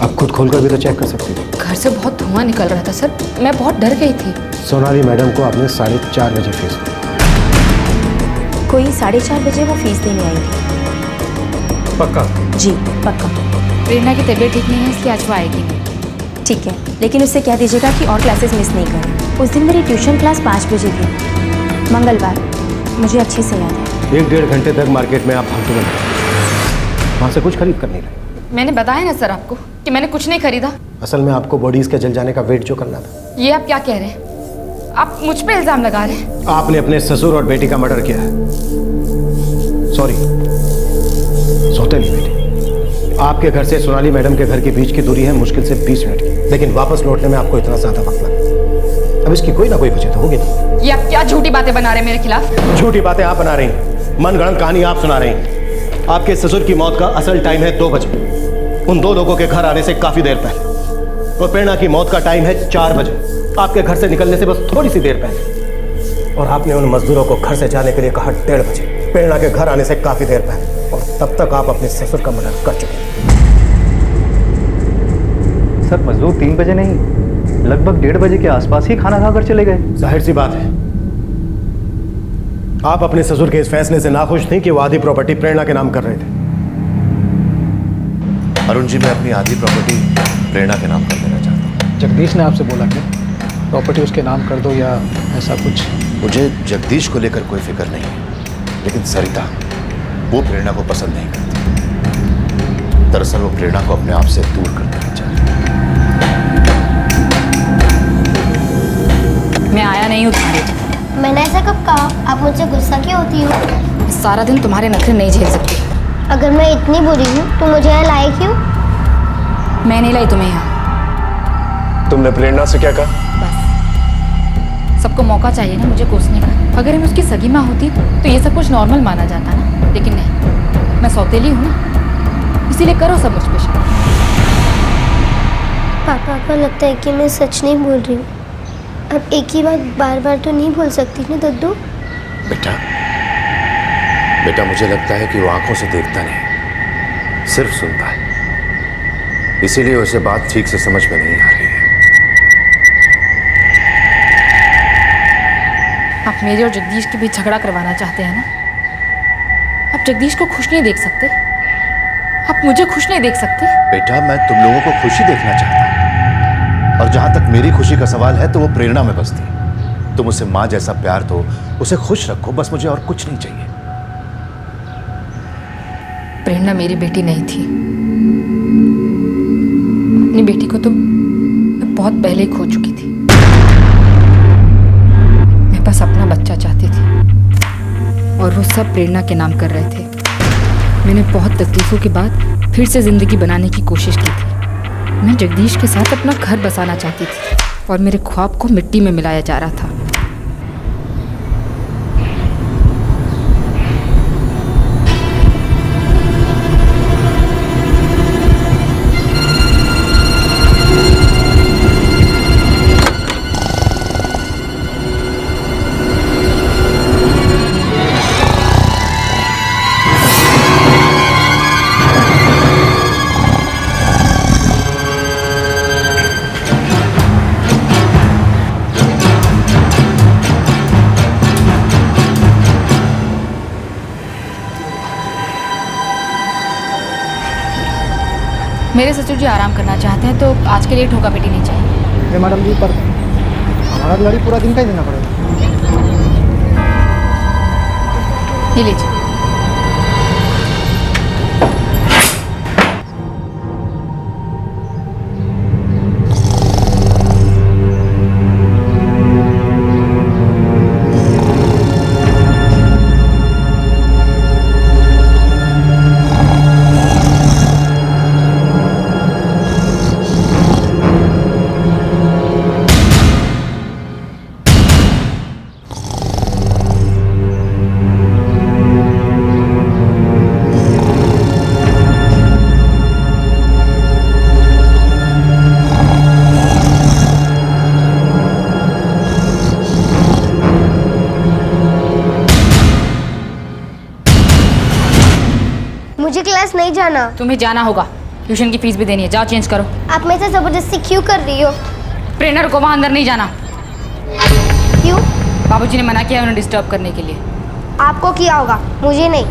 आप खुद खोलकर भी तो चेक कर सकते थे। घर से बहुत धुआं निकल रहा था सर, मैं बहुत डर गई थी। सोनाली मैडम को आपने 4:30 बजे फीस दी। कोई 4:30 बजे वो फीस देने आई थी। पक्का? जी पक्का। प्रेरणा की तबीयत ठीक नहीं है इसलिए आज वो आएगी नहीं। ठीक है, लेकिन उससे कह दीजिएगा कि और क्लासेस मिस नहीं करें। उस दिन मेरी ट्यूशन क्लास 5 बजे थी, मंगलवार, मुझे अच्छे से याद है। 1-1.5 घंटे तक मार्केट में आप फालतू बन गए, वहाँ से कुछ खरीद कर नहीं लाए। मैंने बताया ना सर आपको कि मैंने कुछ नहीं खरीदा। असल में आपको बॉडीज के जल जाने का वेट जो करना था। ये आप क्या कह रहे हैं? आप मुझ पे इल्जाम लगा रहे हैं। आपने अपने ससुर और बेटी का मर्डर किया है। सॉरी, सौतेली बेटी। आपके घर से सोनाली मैडम के घर के बीच की दूरी है मुश्किल से 20 मिनट की, लेकिन वापस लौटने में आपको इतना ज्यादा वक्त लगा। अब इसकी कोई ना कोई वजह तो होगी नहीं। ये आप क्या झूठी बातें बना रहे हैं मेरे खिलाफ? झूठी बातें आप बना रही हैं, मनगढ़ंत कहानी आप सुना रही हैं। आपके ससुर की मौत का असल टाइम है 2 बजे, उन 2 लोगों के घर आने से काफी देर पहले। और प्रेरणा की मौत का टाइम है 4 बजे, आपके घर से निकलने से बस थोड़ी सी देर पहले। और आपने उन मजदूरों को घर से जाने के लिए कहा 1:30 बजे, प्रेरणा के घर आने से काफी देर पहले। और तब तक आप अपने ससुर का मर्डर कर चुके हैं। सर मजदूर 3 बजे नहीं, लगभग 1:30 बजे के आसपास ही खाना खाकर चले गए। जाहिर सी बात है, आप अपने ससुर के इस फैसले से नाखुश थी कि वो आधी प्रॉपर्टी प्रेरणा के नाम कर रहे थे। अरुण जी, मैं अपनी आधी प्रॉपर्टी प्रेरणा के नाम कर देना चाहता हूँ। जगदीश ने आपसे बोला क्या प्रॉपर्टी उसके नाम कर दो या ऐसा कुछ? मुझे जगदीश को लेकर कोई फिक्र नहीं है, लेकिन सरिता, वो प्रेरणा को पसंद नहीं करती। दरअसल वो प्रेरणा को अपने आप से दूर कर देना चाहती है। मैं आया नहीं हूँ तुम्हारे। मैंने ऐसा कब कहा? आप मुझसे गुस्सा क्यों होती हो? सारा दिन तुम्हारे नखरे नहीं झेल सकती। अगर मैं इतनी बुरी हूँ तो मुझे यहाँ लाए क्यों? मैं नहीं लाई तुम्हें यहाँ। तुमने प्रेरणा से क्या कहा? सबको मौका चाहिए ना मुझे कोसने का। अगर मैं उसकी सगी माँ होती तो ये सब कुछ नॉर्मल माना जाता ना, लेकिन नहीं, मैं सौतेली हूँ ना, इसीलिए करो सब मुझ पे शक। पापा को लगता है कि मैं सच नहीं बोल रही हूँ। अब एक ही बात बार बार तो नहीं बोल सकती ना दद्दू। बेटा, मुझे लगता है कि वो आंखों से देखता नहीं, सिर्फ सुनता है, इसीलिए उसे बात ठीक से समझ में नहीं आ रही है। आप मेरे और जगदीश के बीच झगड़ा करवाना चाहते हैं ना? आप जगदीश को खुश नहीं देख सकते? आप मुझे खुश नहीं देख सकते? बेटा, मैं तुम लोगों को खुशी देखना चाहता हूं, और जहां तक मेरी खुशी का सवाल है तो वो प्रेरणा में बसती। तुम उसे मां जैसा प्यार दो, उसे खुश रखो, बस मुझे और कुछ नहीं चाहिए। प्रेरणा मेरी बेटी नहीं थी। अपनी बेटी को तो मैं बहुत पहले ही खो चुकी थी। मैं बस अपना बच्चा चाहती थी और वो सब प्रेरणा के नाम कर रहे थे। मैंने बहुत तकलीफों के बाद फिर से जिंदगी बनाने की कोशिश की थी। मैं जगदीश के साथ अपना घर बसाना चाहती थी और मेरे ख्वाब को मिट्टी में मिलाया जा रहा था। मेरे ससुर जी आराम करना चाहते हैं तो आज के लिए ठोका पेटी नहीं चाहिए। मैडम जी, पर हमारा लड़ी पूरा दिन का ही देना पड़ेगा। ये लीजिए। क्लास नहीं जाना। तुम्हें जाना होगा, ट्यूशन की फीस भी देनी है। जाओ चेंज करो। आप मेरे से जबरदस्ती क्यों कर रही हो? ट्रेनर को वहाँ अंदर नहीं जाना। क्यों? बाबूजी ने मना किया उन्हें डिस्टर्ब करने के लिए। आपको किया होगा, मुझे नहीं।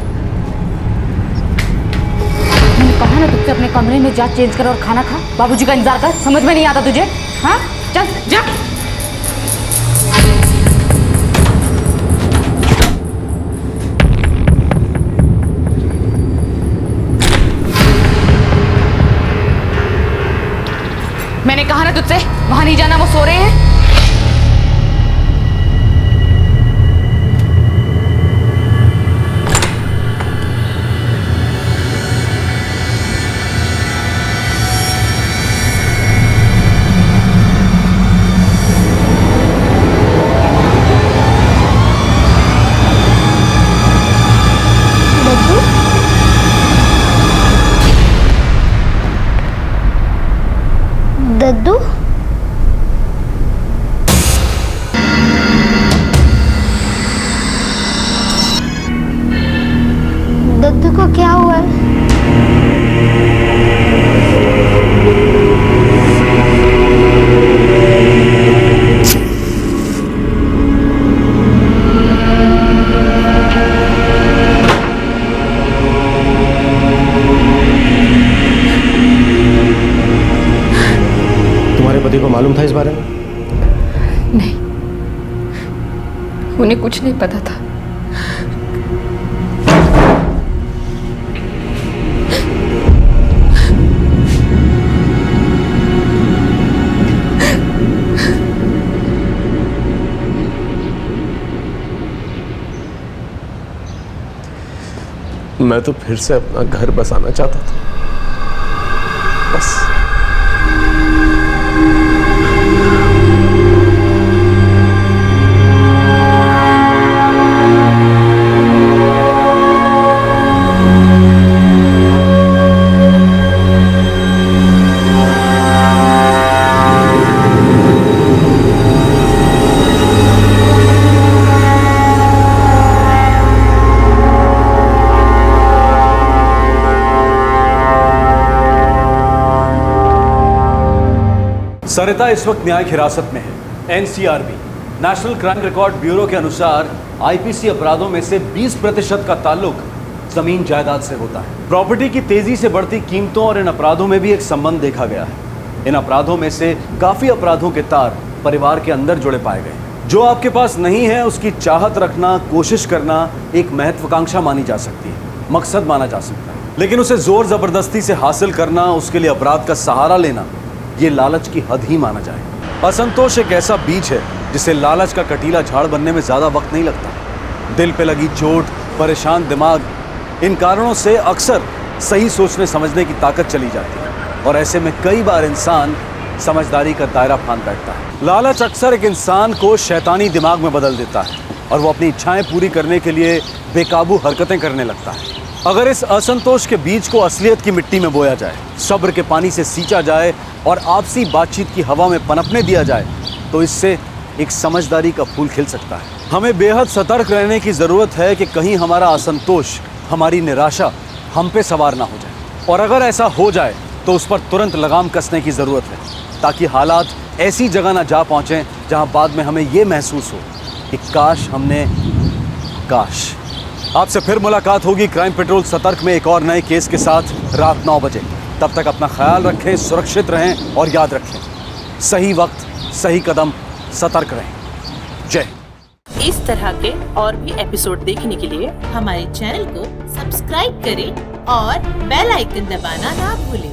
मैंने कहा ना तुझसे अपने कमरे में जा, चेंज कर और खाना खा। बाबूजी का इंतजार कर। समझ में नहीं आता तुझे? हाँ चल जा। मैंने कहा ना तुझसे वहां नहीं जाना, वो सो रहे हैं। दद्दू? दद्दू को क्या हुआ है? पति को मालूम था इस बारे में? नहीं, उन्हें कुछ नहीं पता था। मैं तो फिर से अपना घर बसाना चाहता था, बस। सरिता इस वक्त न्यायिक हिरासत में है। NCRB national crime record bureau के अनुसार आईपीसी अपराधों में से 20% का ताल्लुक जमीन जायदाद से होता है। प्रॉपर्टी की तेजी से बढ़ती कीमतों और इन अपराधों में भी एक संबंध देखा गया है। इन अपराधों में से काफी अपराधों के तार परिवार के अंदर जुड़े पाए गए। जो आपके पास नहीं है उसकी चाहत रखना, कोशिश करना एक महत्वाकांक्षा मानी जा सकती है, मकसद माना जा सकता है, लेकिन उसे जोर जबरदस्ती से हासिल करना, उसके लिए अपराध का सहारा लेना, ये लालच की हद ही माना जाए। असंतोष एक ऐसा बीज है जिसे लालच का कटीला झाड़ बनने में ज्यादा वक्त नहीं लगता। दिल पे लगी चोट, परेशान दिमाग, इन कारणों से अक्सर सही सोचने समझने की ताकत चली जाती है और ऐसे में कई बार इंसान समझदारी का दायरा फांद बैठता है। लालच अक्सर एक इंसान को शैतानी दिमाग में बदल देता है और वो अपनी इच्छाएं पूरी करने के लिए बेकाबू हरकतें करने लगता है। अगर इस असंतोष के बीज को असलियत की मिट्टी में बोया जाए, सब्र के पानी से सींचा जाए और आपसी बातचीत की हवा में पनपने दिया जाए तो इससे एक समझदारी का फूल खिल सकता है। हमें बेहद सतर्क रहने की ज़रूरत है कि कहीं हमारा असंतोष, हमारी निराशा हम पे सवार ना हो जाए, और अगर ऐसा हो जाए तो उस पर तुरंत लगाम कसने की ज़रूरत है ताकि हालात ऐसी जगह ना जा पहुँचें जहाँ बाद में हमें ये महसूस हो कि काश। आपसे फिर मुलाकात होगी क्राइम पेट्रोल सतर्क में एक और नए केस के साथ रात 9 बजे। तब तक अपना ख्याल रखें, सुरक्षित रहें और याद रखें, सही वक्त, सही कदम, सतर्क रहें। जय। इस तरह के और भी एपिसोड देखने के लिए हमारे चैनल को सब्सक्राइब करें और बेल आइकन दबाना ना भूलें।